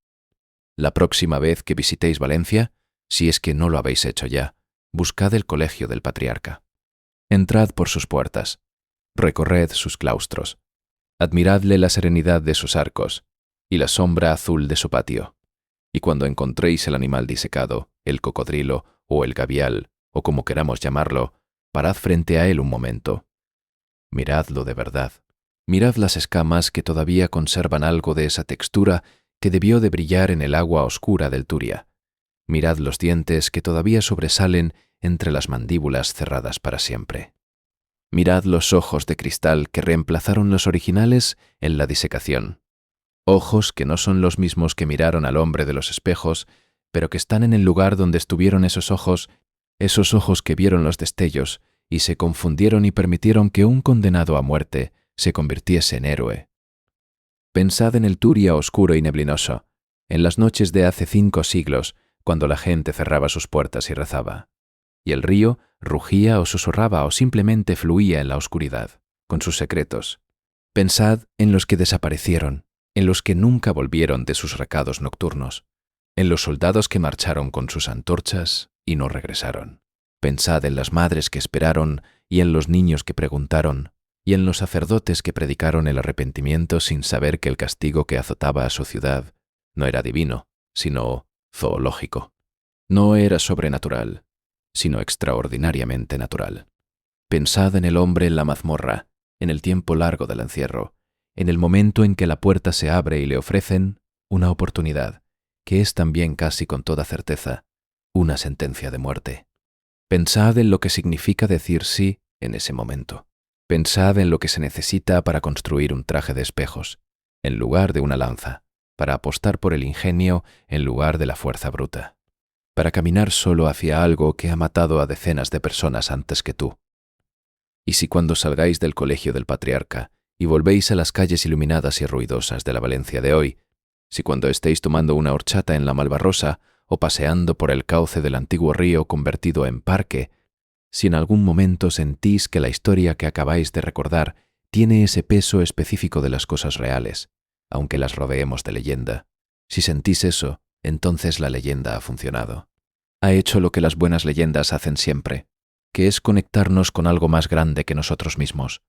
La próxima vez que visitéis Valencia, si es que no lo habéis hecho ya, buscad el Colegio del Patriarca. Entrad por sus puertas, recorred sus claustros, admiradle la serenidad de sus arcos y la sombra azul de su patio. Y cuando encontréis el animal disecado, el cocodrilo o el gavial, o como queramos llamarlo, parad frente a él un momento. Miradlo de verdad. Mirad las escamas que todavía conservan algo de esa textura que debió de brillar en el agua oscura del Turia. Mirad los dientes que todavía sobresalen entre las mandíbulas cerradas para siempre. Mirad los ojos de cristal que reemplazaron los originales en la disecación. Ojos que no son los mismos que miraron al hombre de los espejos, pero que están en el lugar donde estuvieron esos ojos que vieron los destellos y se confundieron y permitieron que un condenado a muerte se convirtiese en héroe. Pensad en el Turia oscuro y neblinoso, en las noches de hace 5 siglos, cuando la gente cerraba sus puertas y rezaba, y el río rugía o susurraba o simplemente fluía en la oscuridad, con sus secretos. Pensad en los que desaparecieron, en los que nunca volvieron de sus recados nocturnos, en los soldados que marcharon con sus antorchas y no regresaron. Pensad en las madres que esperaron y en los niños que preguntaron, y en los sacerdotes que predicaron el arrepentimiento sin saber que el castigo que azotaba a su ciudad no era divino, sino zoológico. No era sobrenatural, sino extraordinariamente natural. Pensad en el hombre en la mazmorra, en el tiempo largo del encierro, en el momento en que la puerta se abre y le ofrecen una oportunidad, que es también casi con toda certeza una sentencia de muerte. Pensad en lo que significa decir sí en ese momento. Pensad en lo que se necesita para construir un traje de espejos, en lugar de una lanza, para apostar por el ingenio en lugar de la fuerza bruta, para caminar solo hacia algo que ha matado a decenas de personas antes que tú. Y si cuando salgáis del Colegio del Patriarca y volvéis a las calles iluminadas y ruidosas de la Valencia de hoy, si cuando estéis tomando una horchata en la Malvarrosa o paseando por el cauce del antiguo río convertido en parque, si en algún momento sentís que la historia que acabáis de recordar tiene ese peso específico de las cosas reales, aunque las rodeemos de leyenda, si sentís eso, entonces la leyenda ha funcionado. Ha hecho lo que las buenas leyendas hacen siempre, que es conectarnos con algo más grande que nosotros mismos,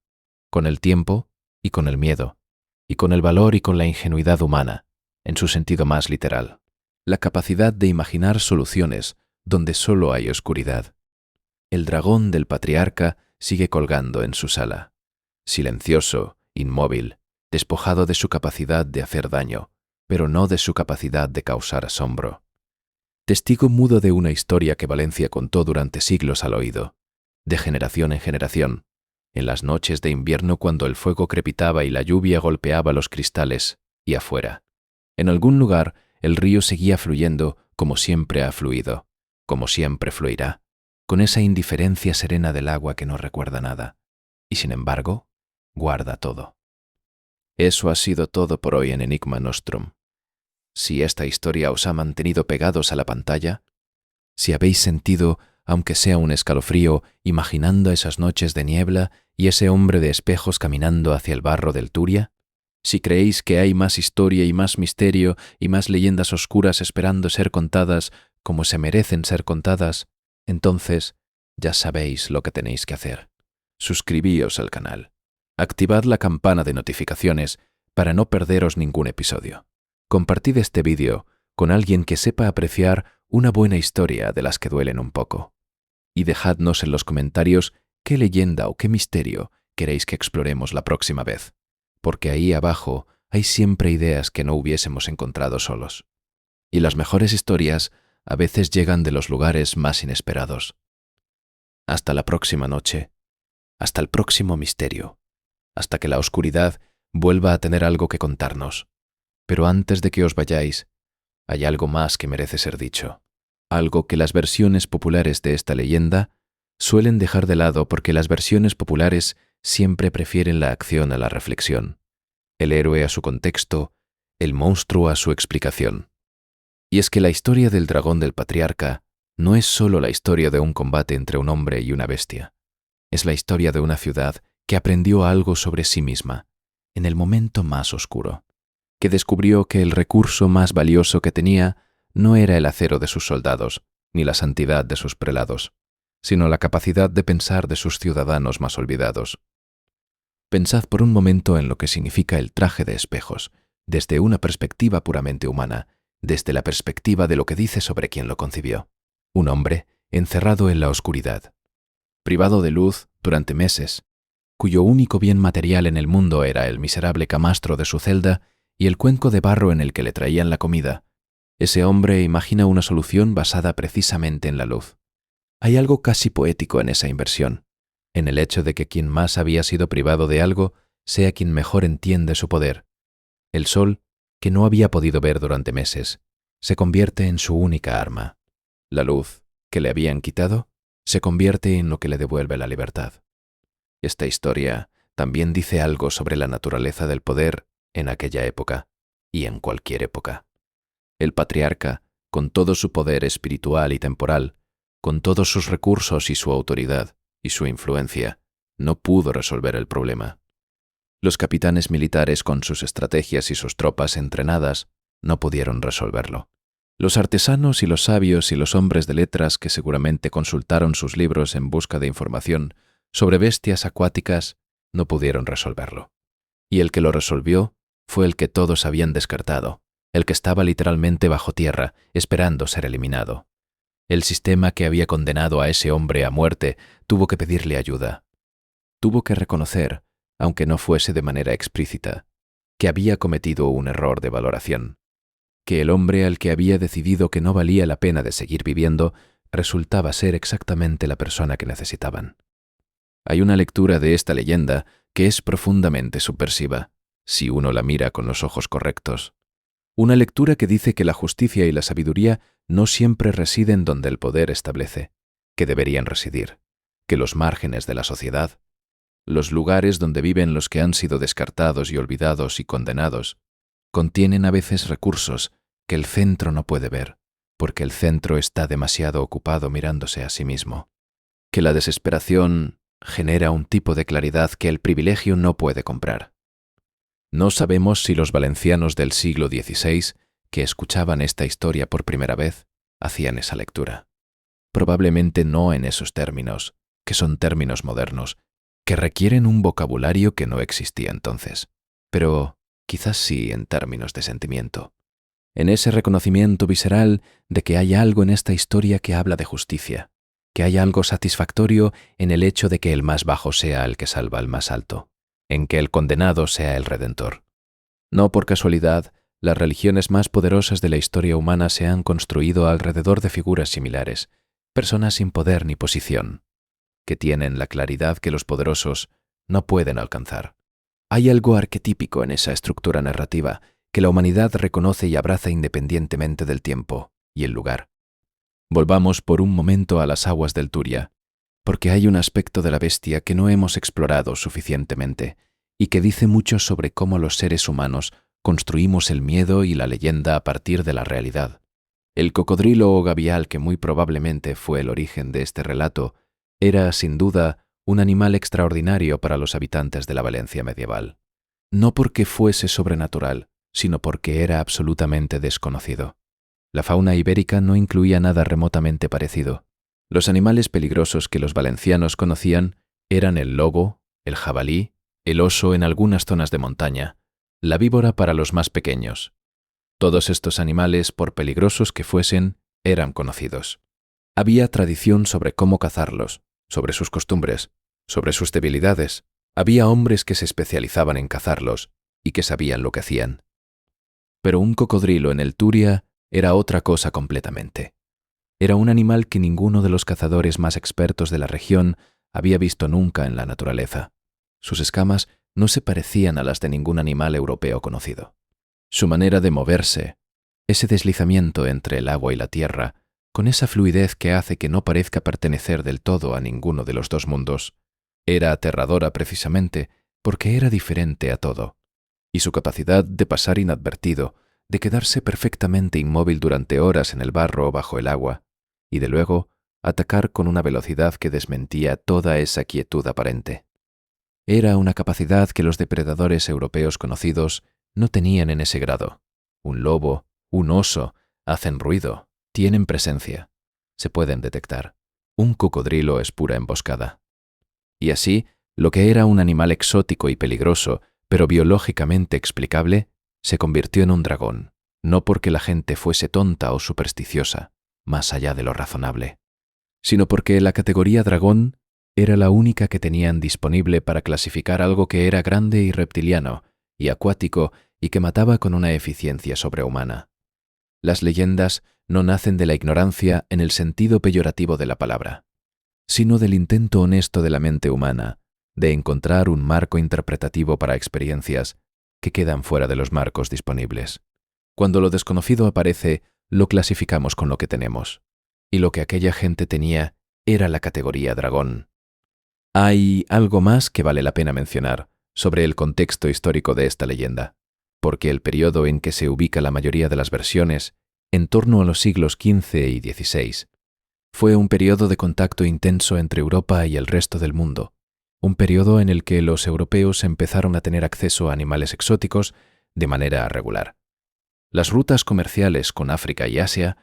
con el tiempo y con el miedo, y con el valor y con la ingenuidad humana, en su sentido más literal, la capacidad de imaginar soluciones donde solo hay oscuridad. El dragón del patriarca sigue colgando en su sala, silencioso, inmóvil, despojado de su capacidad de hacer daño, pero no de su capacidad de causar asombro. Testigo mudo de una historia que Valencia contó durante siglos al oído, de generación en generación, en las noches de invierno cuando el fuego crepitaba y la lluvia golpeaba los cristales, y afuera. En algún lugar el río seguía fluyendo como siempre ha fluido, como siempre fluirá, con esa indiferencia serena del agua que no recuerda nada, y sin embargo, guarda todo. Eso ha sido todo por hoy en Enigma Nostrum. Si esta historia os ha mantenido pegados a la pantalla, si habéis sentido, aunque sea un escalofrío, imaginando esas noches de niebla y ese hombre de espejos caminando hacia el barro del Turia, si creéis que hay más historia y más misterio y más leyendas oscuras esperando ser contadas como se merecen ser contadas, entonces ya sabéis lo que tenéis que hacer. Suscribíos al canal. Activad la campana de notificaciones para no perderos ningún episodio. Compartid este vídeo con alguien que sepa apreciar una buena historia de las que duelen un poco. Y dejadnos en los comentarios qué leyenda o qué misterio queréis que exploremos la próxima vez, porque ahí abajo hay siempre ideas que no hubiésemos encontrado solos. Y las mejores historias a veces llegan de los lugares más inesperados. Hasta la próxima noche, hasta el próximo misterio, hasta que la oscuridad vuelva a tener algo que contarnos. Pero antes de que os vayáis, hay algo más que merece ser dicho, algo que las versiones populares de esta leyenda suelen dejar de lado porque las versiones populares siempre prefieren la acción a la reflexión, el héroe a su contexto, el monstruo a su explicación. Y es que la historia del dragón del patriarca no es solo la historia de un combate entre un hombre y una bestia. Es la historia de una ciudad que aprendió algo sobre sí misma, en el momento más oscuro, que descubrió que el recurso más valioso que tenía no era el acero de sus soldados, ni la santidad de sus prelados, sino la capacidad de pensar de sus ciudadanos más olvidados. Pensad por un momento en lo que significa el traje de espejos, desde una perspectiva puramente humana, desde la perspectiva de lo que dice sobre quien lo concibió. Un hombre encerrado en la oscuridad, privado de luz durante meses, cuyo único bien material en el mundo era el miserable camastro de su celda y el cuenco de barro en el que le traían la comida. Ese hombre imagina una solución basada precisamente en la luz. Hay algo casi poético en esa inversión, en el hecho de que quien más había sido privado de algo sea quien mejor entiende su poder. El sol, que no había podido ver durante meses, se convierte en su única arma. La luz, que le habían quitado, se convierte en lo que le devuelve la libertad. Esta historia también dice algo sobre la naturaleza del poder en aquella época y en cualquier época. El patriarca, con todo su poder espiritual y temporal, con todos sus recursos y su autoridad y su influencia, no pudo resolver el problema. Los capitanes militares, con sus estrategias y sus tropas entrenadas, no pudieron resolverlo. Los artesanos y los sabios y los hombres de letras que seguramente consultaron sus libros en busca de información sobre bestias acuáticas no pudieron resolverlo. Y el que lo resolvió fue el que todos habían descartado, el que estaba literalmente bajo tierra, esperando ser eliminado. El sistema que había condenado a ese hombre a muerte tuvo que pedirle ayuda. Tuvo que reconocer, aunque no fuese de manera explícita, que había cometido un error de valoración, que el hombre al que había decidido que no valía la pena de seguir viviendo resultaba ser exactamente la persona que necesitaban. Hay una lectura de esta leyenda que es profundamente subversiva, si uno la mira con los ojos correctos. Una lectura que dice que la justicia y la sabiduría no siempre residen donde el poder establece, que deberían residir, que los márgenes de la sociedad, los lugares donde viven los que han sido descartados y olvidados y condenados, contienen a veces recursos que el centro no puede ver, porque el centro está demasiado ocupado mirándose a sí mismo, que la desesperación genera un tipo de claridad que el privilegio no puede comprar. No sabemos si los valencianos del siglo XVI, que escuchaban esta historia por primera vez, hacían esa lectura. Probablemente no en esos términos, que son términos modernos, que requieren un vocabulario que no existía entonces, pero quizás sí en términos de sentimiento. En ese reconocimiento visceral de que hay algo en esta historia que habla de justicia, que hay algo satisfactorio en el hecho de que el más bajo sea el que salva al más alto, en que el condenado sea el redentor. No por casualidad, las religiones más poderosas de la historia humana se han construido alrededor de figuras similares, personas sin poder ni posición, que tienen la claridad que los poderosos no pueden alcanzar. Hay algo arquetípico en esa estructura narrativa que la humanidad reconoce y abraza independientemente del tiempo y el lugar. Volvamos por un momento a las aguas del Turia, porque hay un aspecto de la bestia que no hemos explorado suficientemente y que dice mucho sobre cómo los seres humanos construimos el miedo y la leyenda a partir de la realidad. El cocodrilo o gavial, que muy probablemente fue el origen de este relato, era, sin duda, un animal extraordinario para los habitantes de la Valencia medieval. No porque fuese sobrenatural, sino porque era absolutamente desconocido. La fauna ibérica no incluía nada remotamente parecido. Los animales peligrosos que los valencianos conocían eran el lobo, el jabalí, el oso en algunas zonas de montaña, la víbora para los más pequeños. Todos estos animales, por peligrosos que fuesen, eran conocidos. Había tradición sobre cómo cazarlos, sobre sus costumbres, sobre sus debilidades. Había hombres que se especializaban en cazarlos y que sabían lo que hacían. Pero un cocodrilo en el Turia era otra cosa completamente. Era un animal que ninguno de los cazadores más expertos de la región había visto nunca en la naturaleza. Sus escamas no se parecían a las de ningún animal europeo conocido. Su manera de moverse, Ese deslizamiento entre el agua y la tierra, con esa fluidez que hace que no parezca pertenecer del todo a ninguno de los dos mundos, era aterradora precisamente porque era diferente a todo, y su capacidad de pasar inadvertido, de quedarse perfectamente inmóvil durante horas en el barro o bajo el agua, y de luego atacar con una velocidad que desmentía toda esa quietud aparente. Era una capacidad que los depredadores europeos conocidos no tenían en ese grado. Un lobo, un oso, hacen ruido, tienen presencia, se pueden detectar. Un cocodrilo es pura emboscada. Y así, lo que era un animal exótico y peligroso, pero biológicamente explicable, se convirtió en un dragón, no porque la gente fuese tonta o supersticiosa, más allá de lo razonable, sino porque la categoría dragón era la única que tenían disponible para clasificar algo que era grande y reptiliano, y acuático, y que mataba con una eficiencia sobrehumana. Las leyendas no nacen de la ignorancia en el sentido peyorativo de la palabra, sino del intento honesto de la mente humana de encontrar un marco interpretativo para experiencias que quedan fuera de los marcos disponibles. Cuando lo desconocido aparece, lo clasificamos con lo que tenemos, y lo que aquella gente tenía era la categoría dragón. Hay algo más que vale la pena mencionar sobre el contexto histórico de esta leyenda, porque el periodo en que se ubica la mayoría de las versiones, en torno a los siglos XV y XVI, fue un periodo de contacto intenso entre Europa y el resto del mundo, un periodo en el que los europeos empezaron a tener acceso a animales exóticos de manera regular. Las rutas comerciales con África y Asia,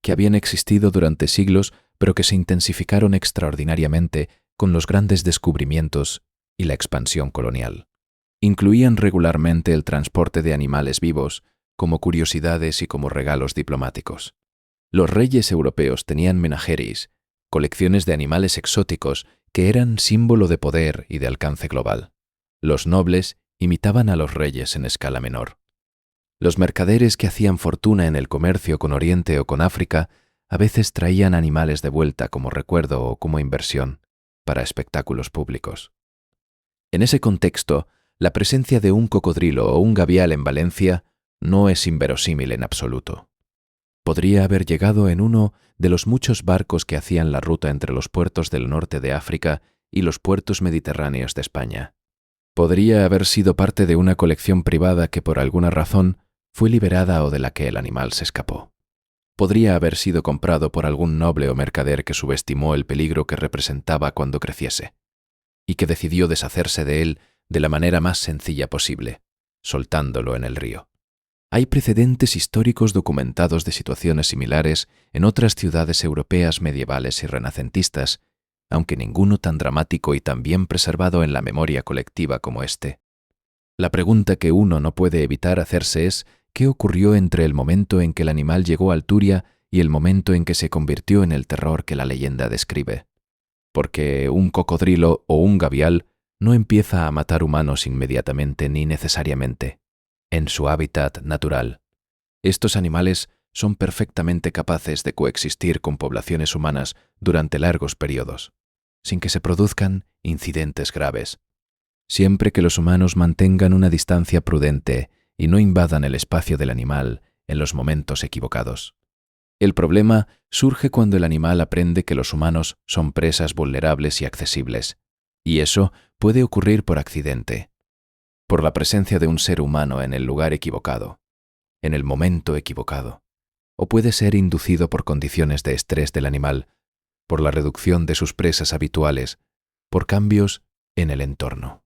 que habían existido durante siglos pero que se intensificaron extraordinariamente con los grandes descubrimientos y la expansión colonial, incluían regularmente el transporte de animales vivos como curiosidades y como regalos diplomáticos. Los reyes europeos tenían menageries, colecciones de animales exóticos que eran símbolo de poder y de alcance global. Los nobles imitaban a los reyes en escala menor. Los mercaderes que hacían fortuna en el comercio con Oriente o con África a veces traían animales de vuelta como recuerdo o como inversión para espectáculos públicos. En ese contexto, la presencia de un cocodrilo o un gavial en Valencia no es inverosímil en absoluto. Podría haber llegado en uno de los muchos barcos que hacían la ruta entre los puertos del norte de África y los puertos mediterráneos de España. Podría haber sido parte de una colección privada que por alguna razón fue liberada o de la que el animal se escapó. Podría haber sido comprado por algún noble o mercader que subestimó el peligro que representaba cuando creciese, y que decidió deshacerse de él de la manera más sencilla posible, soltándolo en el río. Hay precedentes históricos documentados de situaciones similares en otras ciudades europeas medievales y renacentistas, aunque ninguno tan dramático y tan bien preservado en la memoria colectiva como este. La pregunta que uno no puede evitar hacerse es ¿qué ocurrió entre el momento en que el animal llegó a Alturia y el momento en que se convirtió en el terror que la leyenda describe? Porque un cocodrilo o un gavial no empieza a matar humanos inmediatamente ni necesariamente en su hábitat natural. Estos animales son perfectamente capaces de coexistir con poblaciones humanas durante largos periodos, sin que se produzcan incidentes graves, siempre que los humanos mantengan una distancia prudente y no invadan el espacio del animal en los momentos equivocados. El problema surge cuando el animal aprende que los humanos son presas vulnerables y accesibles, y eso puede ocurrir por accidente, por la presencia de un ser humano en el lugar equivocado, en el momento equivocado, o puede ser inducido por condiciones de estrés del animal, por la reducción de sus presas habituales, por cambios en el entorno.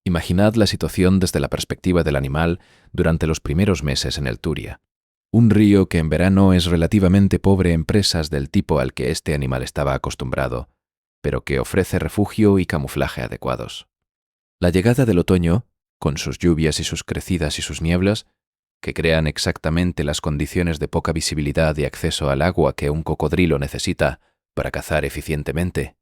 Imaginad la situación desde la perspectiva del animal durante los primeros meses en el Turia, un río que en verano es relativamente pobre en presas del tipo al que este animal estaba acostumbrado, pero que ofrece refugio y camuflaje adecuados. La llegada del otoño, con sus lluvias y sus crecidas y sus nieblas, que crean exactamente las condiciones de poca visibilidad y acceso al agua que un cocodrilo necesita para cazar eficientemente,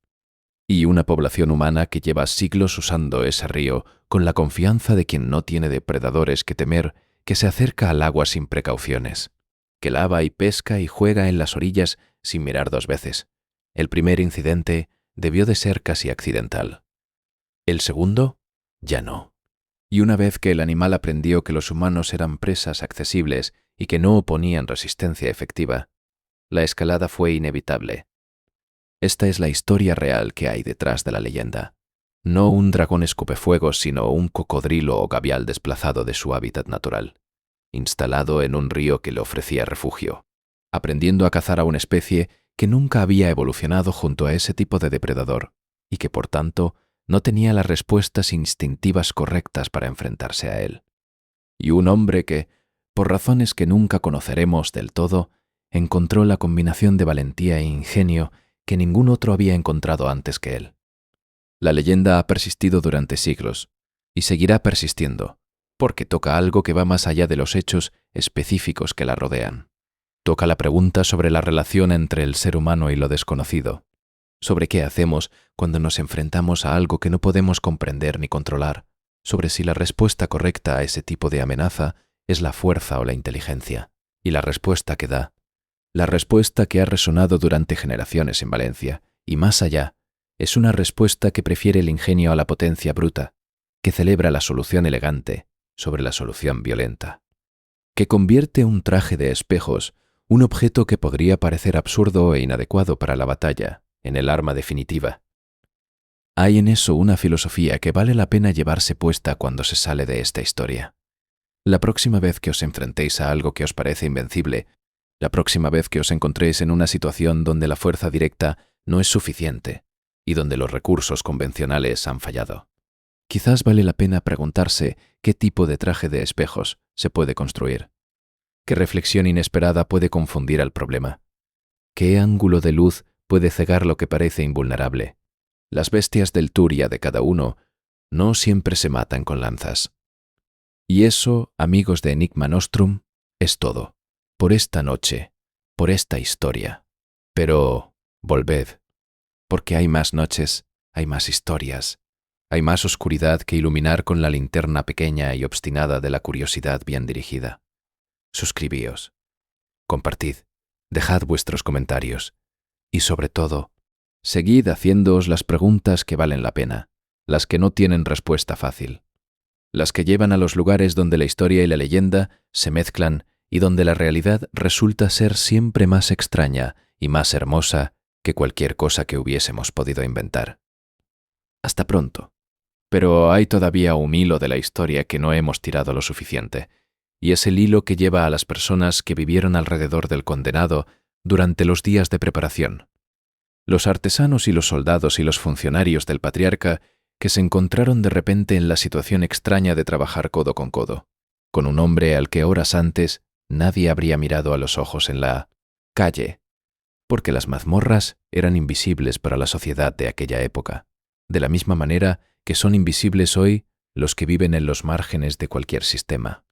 y una población humana que lleva siglos usando ese río con la confianza de quien no tiene depredadores que temer, que se acerca al agua sin precauciones, que lava y pesca y juega en las orillas sin mirar dos veces. El primer incidente debió de ser casi accidental. El segundo, ya no. Y una vez que el animal aprendió que los humanos eran presas accesibles y que no oponían resistencia efectiva, la escalada fue inevitable. Esta es la historia real que hay detrás de la leyenda. No un dragón escupefuegos, sino un cocodrilo o gavial desplazado de su hábitat natural, instalado en un río que le ofrecía refugio, aprendiendo a cazar a una especie que nunca había evolucionado junto a ese tipo de depredador y que, por tanto, no tenía las respuestas instintivas correctas para enfrentarse a él. Y un hombre que, por razones que nunca conoceremos del todo, encontró la combinación de valentía e ingenio que ningún otro había encontrado antes que él. La leyenda ha persistido durante siglos y seguirá persistiendo, porque toca algo que va más allá de los hechos específicos que la rodean. Toca la pregunta sobre la relación entre el ser humano y lo desconocido, sobre qué hacemos cuando nos enfrentamos a algo que no podemos comprender ni controlar, sobre si la respuesta correcta a ese tipo de amenaza es la fuerza o la inteligencia, y la respuesta que da, la respuesta que ha resonado durante generaciones en Valencia, y más allá, es una respuesta que prefiere el ingenio a la potencia bruta, que celebra la solución elegante sobre la solución violenta, que convierte un traje de espejos, un objeto que podría parecer absurdo e inadecuado para la batalla, en el arma definitiva. Hay en eso una filosofía que vale la pena llevarse puesta cuando se sale de esta historia. La próxima vez que os enfrentéis a algo que os parece invencible, la próxima vez que os encontréis en una situación donde la fuerza directa no es suficiente y donde los recursos convencionales han fallado, quizás vale la pena preguntarse qué tipo de traje de espejos se puede construir, qué reflexión inesperada puede confundir al problema, qué ángulo de luz puede cegar lo que parece invulnerable. Las bestias del Turia de cada uno no siempre se matan con lanzas. Y eso, amigos de Enigma Nostrum, es todo, por esta noche, por esta historia. Pero volved, porque hay más noches, hay más historias, hay más oscuridad que iluminar con la linterna pequeña y obstinada de la curiosidad bien dirigida. Suscribíos, compartid, dejad vuestros comentarios y, sobre todo, seguid haciéndoos las preguntas que valen la pena, las que no tienen respuesta fácil, las que llevan a los lugares donde la historia y la leyenda se mezclan y donde la realidad resulta ser siempre más extraña y más hermosa que cualquier cosa que hubiésemos podido inventar. Hasta pronto. Pero hay todavía un hilo de la historia que no hemos tirado lo suficiente, y es el hilo que lleva a las personas que vivieron alrededor del condenado durante los días de preparación. Los artesanos y los soldados y los funcionarios del patriarca que se encontraron de repente en la situación extraña de trabajar codo con codo, con un hombre al que horas antes nadie habría mirado a los ojos en la calle, porque las mazmorras eran invisibles para la sociedad de aquella época, de la misma manera que son invisibles hoy los que viven en los márgenes de cualquier sistema.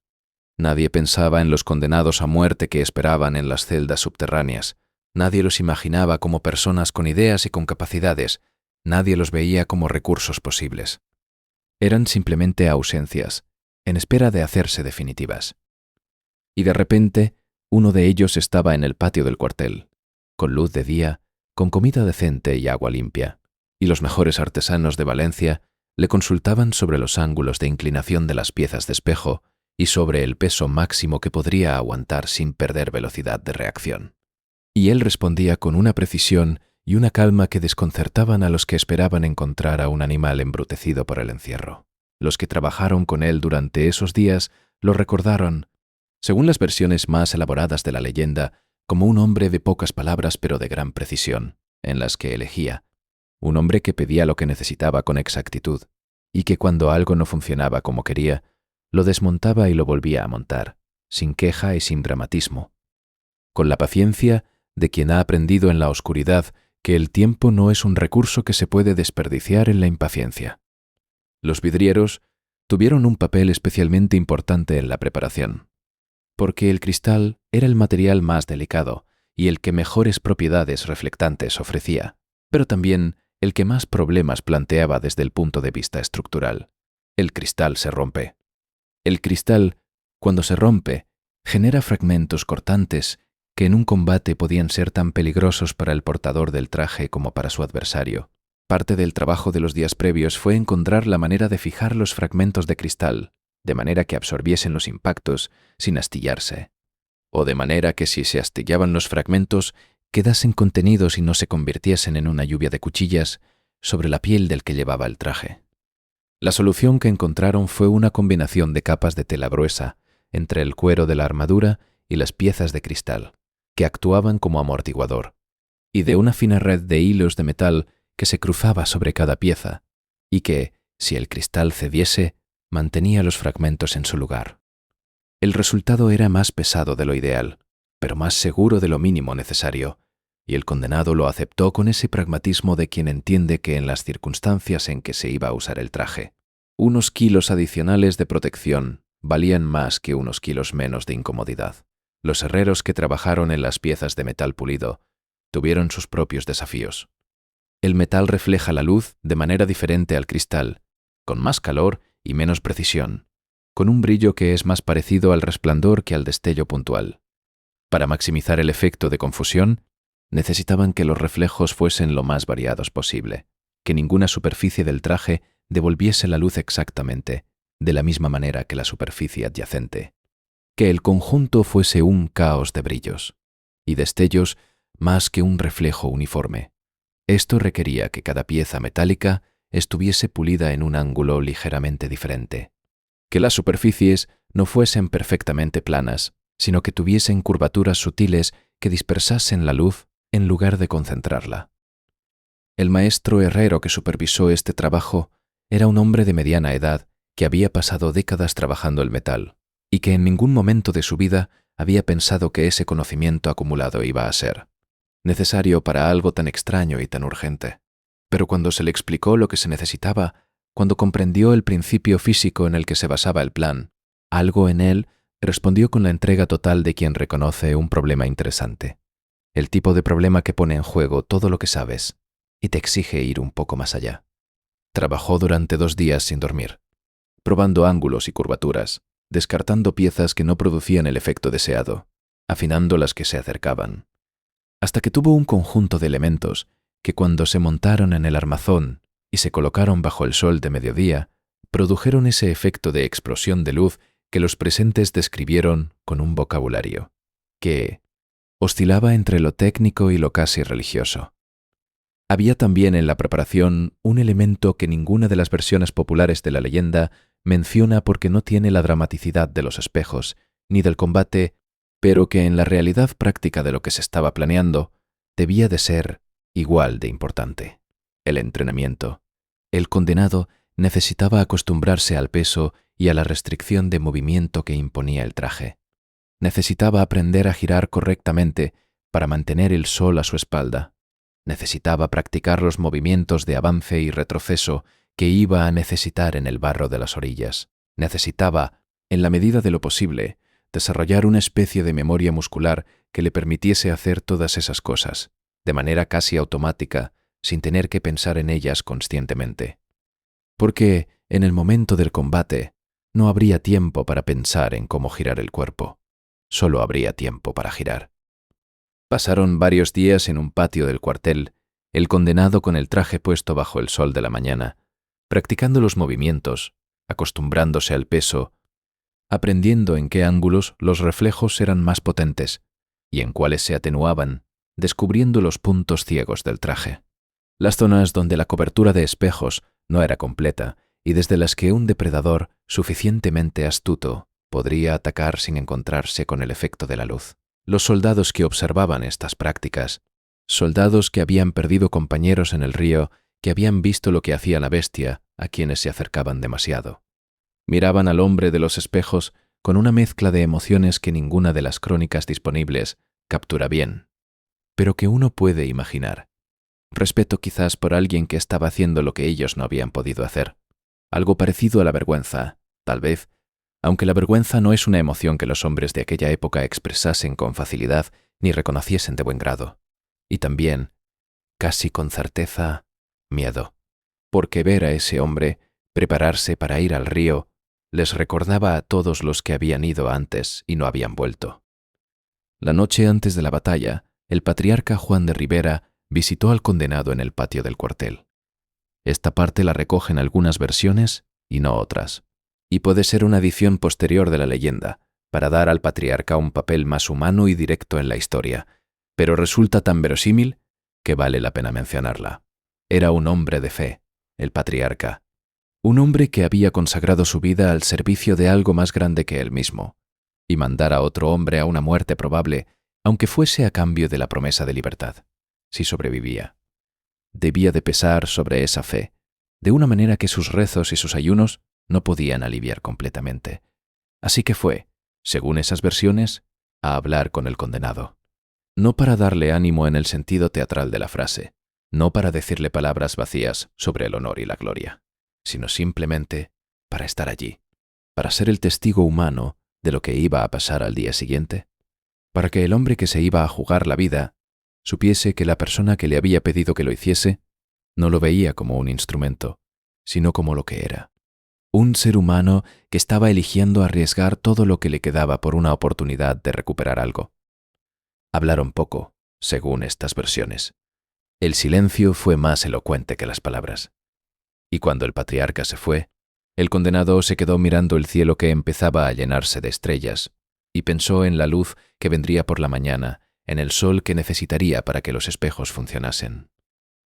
Nadie pensaba en los condenados a muerte que esperaban en las celdas subterráneas. Nadie los imaginaba como personas con ideas y con capacidades. Nadie los veía como recursos posibles. Eran simplemente ausencias, en espera de hacerse definitivas. Y de repente, uno de ellos estaba en el patio del cuartel, con luz de día, con comida decente y agua limpia, y los mejores artesanos de Valencia le consultaban sobre los ángulos de inclinación de las piezas de espejo y sobre el peso máximo que podría aguantar sin perder velocidad de reacción. Y él respondía con una precisión y una calma que desconcertaban a los que esperaban encontrar a un animal embrutecido por el encierro. Los que trabajaron con él durante esos días lo recordaron, según las versiones más elaboradas de la leyenda, como un hombre de pocas palabras pero de gran precisión, en las que elegía, un hombre que pedía lo que necesitaba con exactitud, y que cuando algo no funcionaba como quería, lo desmontaba y lo volvía a montar, sin queja y sin dramatismo, con la paciencia de quien ha aprendido en la oscuridad que el tiempo no es un recurso que se puede desperdiciar en la impaciencia. Los vidrieros tuvieron un papel especialmente importante en la preparación, porque el cristal era el material más delicado y el que mejores propiedades reflectantes ofrecía, pero también el que más problemas planteaba desde el punto de vista estructural. El cristal se rompe. El cristal, cuando se rompe, genera fragmentos cortantes que en un combate podían ser tan peligrosos para el portador del traje como para su adversario. Parte del trabajo de los días previos fue encontrar la manera de fijar los fragmentos de cristal, de manera que absorbiesen los impactos sin astillarse. o de manera que si se astillaban los fragmentos, quedasen contenidos y no se convirtiesen en una lluvia de cuchillas sobre la piel del que llevaba el traje. La solución que encontraron fue una combinación de capas de tela gruesa entre el cuero de la armadura y las piezas de cristal, que actuaban como amortiguador, y de una fina red de hilos de metal que se cruzaba sobre cada pieza, y que, si el cristal cediese, mantenía los fragmentos en su lugar. El resultado era más pesado de lo ideal, pero más seguro de lo mínimo necesario, y el condenado lo aceptó con ese pragmatismo de quien entiende que en las circunstancias en que se iba a usar el traje, unos kilos adicionales de protección valían más que unos kilos menos de incomodidad. Los herreros que trabajaron en las piezas de metal pulido tuvieron sus propios desafíos. El metal refleja la luz de manera diferente al cristal, con más calor y menos precisión, con un brillo que es más parecido al resplandor que al destello puntual. Para maximizar el efecto de confusión, necesitaban que los reflejos fuesen lo más variados posible, que ninguna superficie del traje devolviese la luz exactamente, de la misma manera que la superficie adyacente, que el conjunto fuese un caos de brillos y destellos más que un reflejo uniforme. Esto requería que cada pieza metálica estuviese pulida en un ángulo ligeramente diferente, que las superficies no fuesen perfectamente planas, sino que tuviesen curvaturas sutiles que dispersasen la luz en lugar de concentrarla. El maestro herrero que supervisó este trabajo era un hombre de mediana edad que había pasado décadas trabajando el metal y que en ningún momento de su vida había pensado que ese conocimiento acumulado iba a ser necesario para algo tan extraño y tan urgente. Pero cuando se le explicó lo que se necesitaba, cuando comprendió el principio físico en el que se basaba el plan, algo en él respondió con la entrega total de quien reconoce un problema interesante. El tipo de problema que pone en juego todo lo que sabes y te exige ir un poco más allá. Trabajó durante 2 días sin dormir, probando ángulos y curvaturas, descartando piezas que no producían el efecto deseado, afinando las que se acercaban, hasta que tuvo un conjunto de elementos que cuando se montaron en el armazón y se colocaron bajo el sol de mediodía, produjeron ese efecto de explosión de luz que los presentes describieron con un vocabulario que oscilaba entre lo técnico y lo casi religioso. Había también en la preparación un elemento que ninguna de las versiones populares de la leyenda menciona porque no tiene la dramaticidad de los espejos ni del combate, pero que en la realidad práctica de lo que se estaba planeando debía de ser igual de importante: el entrenamiento. El condenado necesitaba acostumbrarse al peso y a la restricción de movimiento que imponía el traje. Necesitaba aprender a girar correctamente para mantener el sol a su espalda. Necesitaba practicar los movimientos de avance y retroceso que iba a necesitar en el barro de las orillas. Necesitaba, en la medida de lo posible, desarrollar una especie de memoria muscular que le permitiese hacer todas esas cosas, de manera casi automática, sin tener que pensar en ellas conscientemente. Porque, en el momento del combate, no habría tiempo para pensar en cómo girar el cuerpo. Solo habría tiempo para girar. Pasaron varios días en un patio del cuartel, el condenado con el traje puesto bajo el sol de la mañana, practicando los movimientos, acostumbrándose al peso, aprendiendo en qué ángulos los reflejos eran más potentes y en cuáles se atenuaban, descubriendo los puntos ciegos del traje. Las zonas donde la cobertura de espejos no era completa y desde las que un depredador suficientemente astuto podría atacar sin encontrarse con el efecto de la luz. Los soldados que observaban estas prácticas, soldados que habían perdido compañeros en el río, que habían visto lo que hacía la bestia a quienes se acercaban demasiado, miraban al hombre de los espejos con una mezcla de emociones que ninguna de las crónicas disponibles captura bien, pero que uno puede imaginar. Respeto quizás por alguien que estaba haciendo lo que ellos no habían podido hacer. Algo parecido a la vergüenza, tal vez, aunque la vergüenza no es una emoción que los hombres de aquella época expresasen con facilidad ni reconociesen de buen grado. Y también, casi con certeza, miedo, porque ver a ese hombre prepararse para ir al río les recordaba a todos los que habían ido antes y no habían vuelto. La noche antes de la batalla, el patriarca Juan de Ribera visitó al condenado en el patio del cuartel. Esta parte la recogen algunas versiones y no otras, y puede ser una adición posterior de la leyenda, para dar al patriarca un papel más humano y directo en la historia, pero resulta tan verosímil que vale la pena mencionarla. Era un hombre de fe, el patriarca, un hombre que había consagrado su vida al servicio de algo más grande que él mismo, y mandar a otro hombre a una muerte probable, aunque fuese a cambio de la promesa de libertad, si sobrevivía. Debía de pesar sobre esa fe, de una manera que sus rezos y sus ayunos no podían aliviar completamente. Así que fue, según esas versiones, a hablar con el condenado. No para darle ánimo en el sentido teatral de la frase, no para decirle palabras vacías sobre el honor y la gloria, sino simplemente para estar allí, para ser el testigo humano de lo que iba a pasar al día siguiente, para que el hombre que se iba a jugar la vida supiese que la persona que le había pedido que lo hiciese no lo veía como un instrumento, sino como lo que era. Un ser humano que estaba eligiendo arriesgar todo lo que le quedaba por una oportunidad de recuperar algo. Hablaron poco, según estas versiones. El silencio fue más elocuente que las palabras. Y cuando el patriarca se fue, el condenado se quedó mirando el cielo que empezaba a llenarse de estrellas y pensó en la luz que vendría por la mañana, en el sol que necesitaría para que los espejos funcionasen,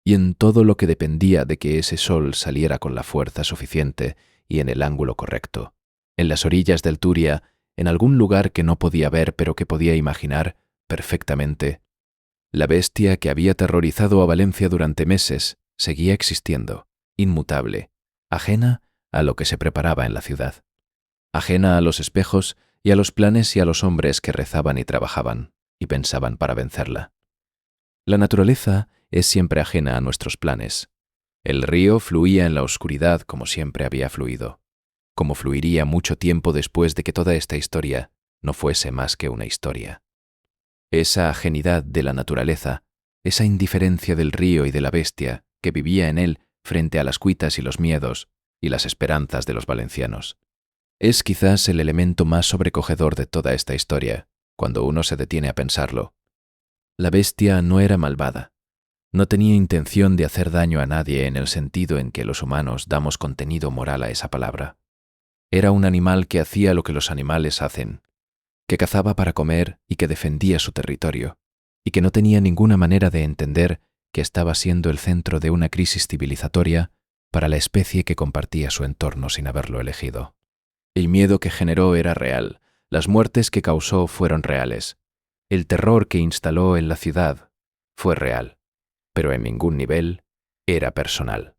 y en todo lo que dependía de que ese sol saliera con la fuerza suficiente y en el ángulo correcto, en las orillas del Turia, en algún lugar que no podía ver pero que podía imaginar perfectamente. La bestia que había aterrorizado a Valencia durante meses seguía existiendo, inmutable, ajena a lo que se preparaba en la ciudad, ajena a los espejos y a los planes y a los hombres que rezaban y trabajaban y pensaban para vencerla. La naturaleza es siempre ajena a nuestros planes. El río fluía en la oscuridad como siempre había fluido, como fluiría mucho tiempo después de que toda esta historia no fuese más que una historia. Esa ajenidad de la naturaleza, esa indiferencia del río y de la bestia que vivía en él frente a las cuitas y los miedos y las esperanzas de los valencianos, es quizás el elemento más sobrecogedor de toda esta historia, cuando uno se detiene a pensarlo. La bestia no era malvada. No tenía intención de hacer daño a nadie en el sentido en que los humanos damos contenido moral a esa palabra. Era un animal que hacía lo que los animales hacen, que cazaba para comer y que defendía su territorio, y que no tenía ninguna manera de entender que estaba siendo el centro de una crisis civilizatoria para la especie que compartía su entorno sin haberlo elegido. El miedo que generó era real, las muertes que causó fueron reales, el terror que instaló en la ciudad fue real, pero en ningún nivel era personal.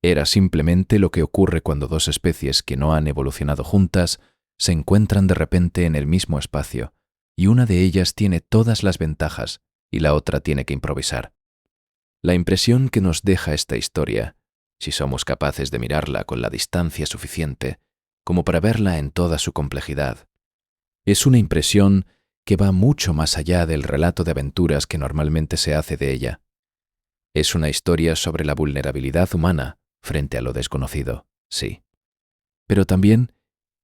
Era simplemente lo que ocurre cuando dos especies que no han evolucionado juntas se encuentran de repente en el mismo espacio, y una de ellas tiene todas las ventajas y la otra tiene que improvisar. La impresión que nos deja esta historia, si somos capaces de mirarla con la distancia suficiente como para verla en toda su complejidad, es una impresión que va mucho más allá del relato de aventuras que normalmente se hace de ella. Es una historia sobre la vulnerabilidad humana frente a lo desconocido, sí. Pero también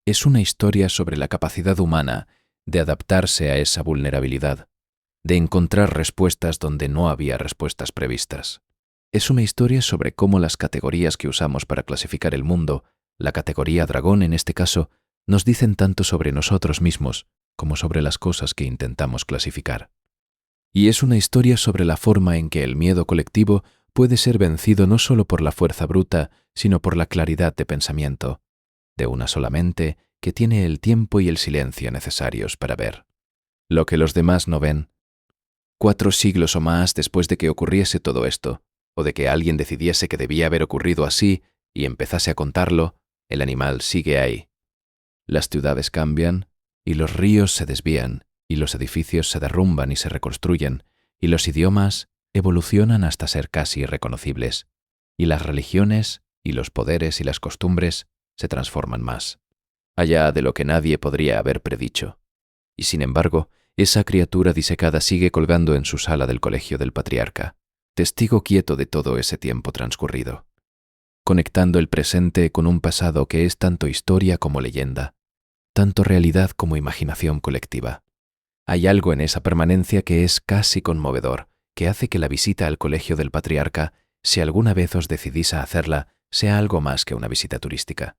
es una historia sobre la capacidad humana de adaptarse a esa vulnerabilidad, de encontrar respuestas donde no había respuestas previstas. Es una historia sobre cómo las categorías que usamos para clasificar el mundo, la categoría dragón en este caso, nos dicen tanto sobre nosotros mismos como sobre las cosas que intentamos clasificar. Y es una historia sobre la forma en que el miedo colectivo puede ser vencido no solo por la fuerza bruta, sino por la claridad de pensamiento, de una sola mente que tiene el tiempo y el silencio necesarios para ver lo que los demás no ven. 4 siglos o más después de que ocurriese todo esto, o de que alguien decidiese que debía haber ocurrido así y empezase a contarlo, el animal sigue ahí. Las ciudades cambian, y los ríos se desvían, y los edificios se derrumban y se reconstruyen, y los idiomas evolucionan hasta ser casi irreconocibles, y las religiones, y los poderes y las costumbres se transforman más, allá de lo que nadie podría haber predicho. Y sin embargo, esa criatura disecada sigue colgando en su sala del colegio del patriarca, testigo quieto de todo ese tiempo transcurrido, conectando el presente con un pasado que es tanto historia como leyenda, tanto realidad como imaginación colectiva. Hay algo en esa permanencia que es casi conmovedor, que hace que la visita al colegio del patriarca, si alguna vez os decidís a hacerla, sea algo más que una visita turística.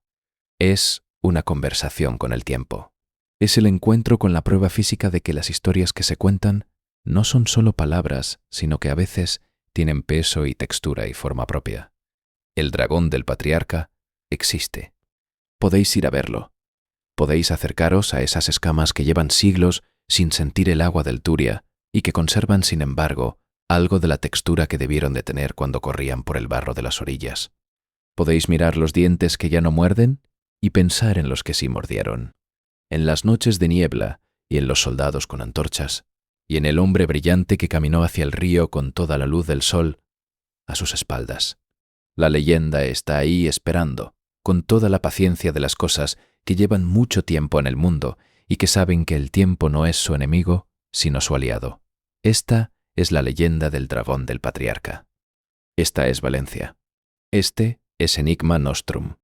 Es una conversación con el tiempo. Es el encuentro con la prueba física de que las historias que se cuentan no son solo palabras, sino que a veces tienen peso y textura y forma propia. El dragón del patriarca existe. Podéis ir a verlo. Podéis acercaros a esas escamas que llevan siglos sin sentir el agua del Turia y que conservan, sin embargo, algo de la textura que debieron de tener cuando corrían por el barro de las orillas. Podéis mirar los dientes que ya no muerden y pensar en los que sí mordieron, en las noches de niebla y en los soldados con antorchas, y en el hombre brillante que caminó hacia el río con toda la luz del sol a sus espaldas. La leyenda está ahí esperando, con toda la paciencia de las cosas que llevan mucho tiempo en el mundo y que saben que el tiempo no es su enemigo, sino su aliado. Esta es la leyenda del dragón del patriarca. Esta es Valencia. Este es Enigma Nostrum.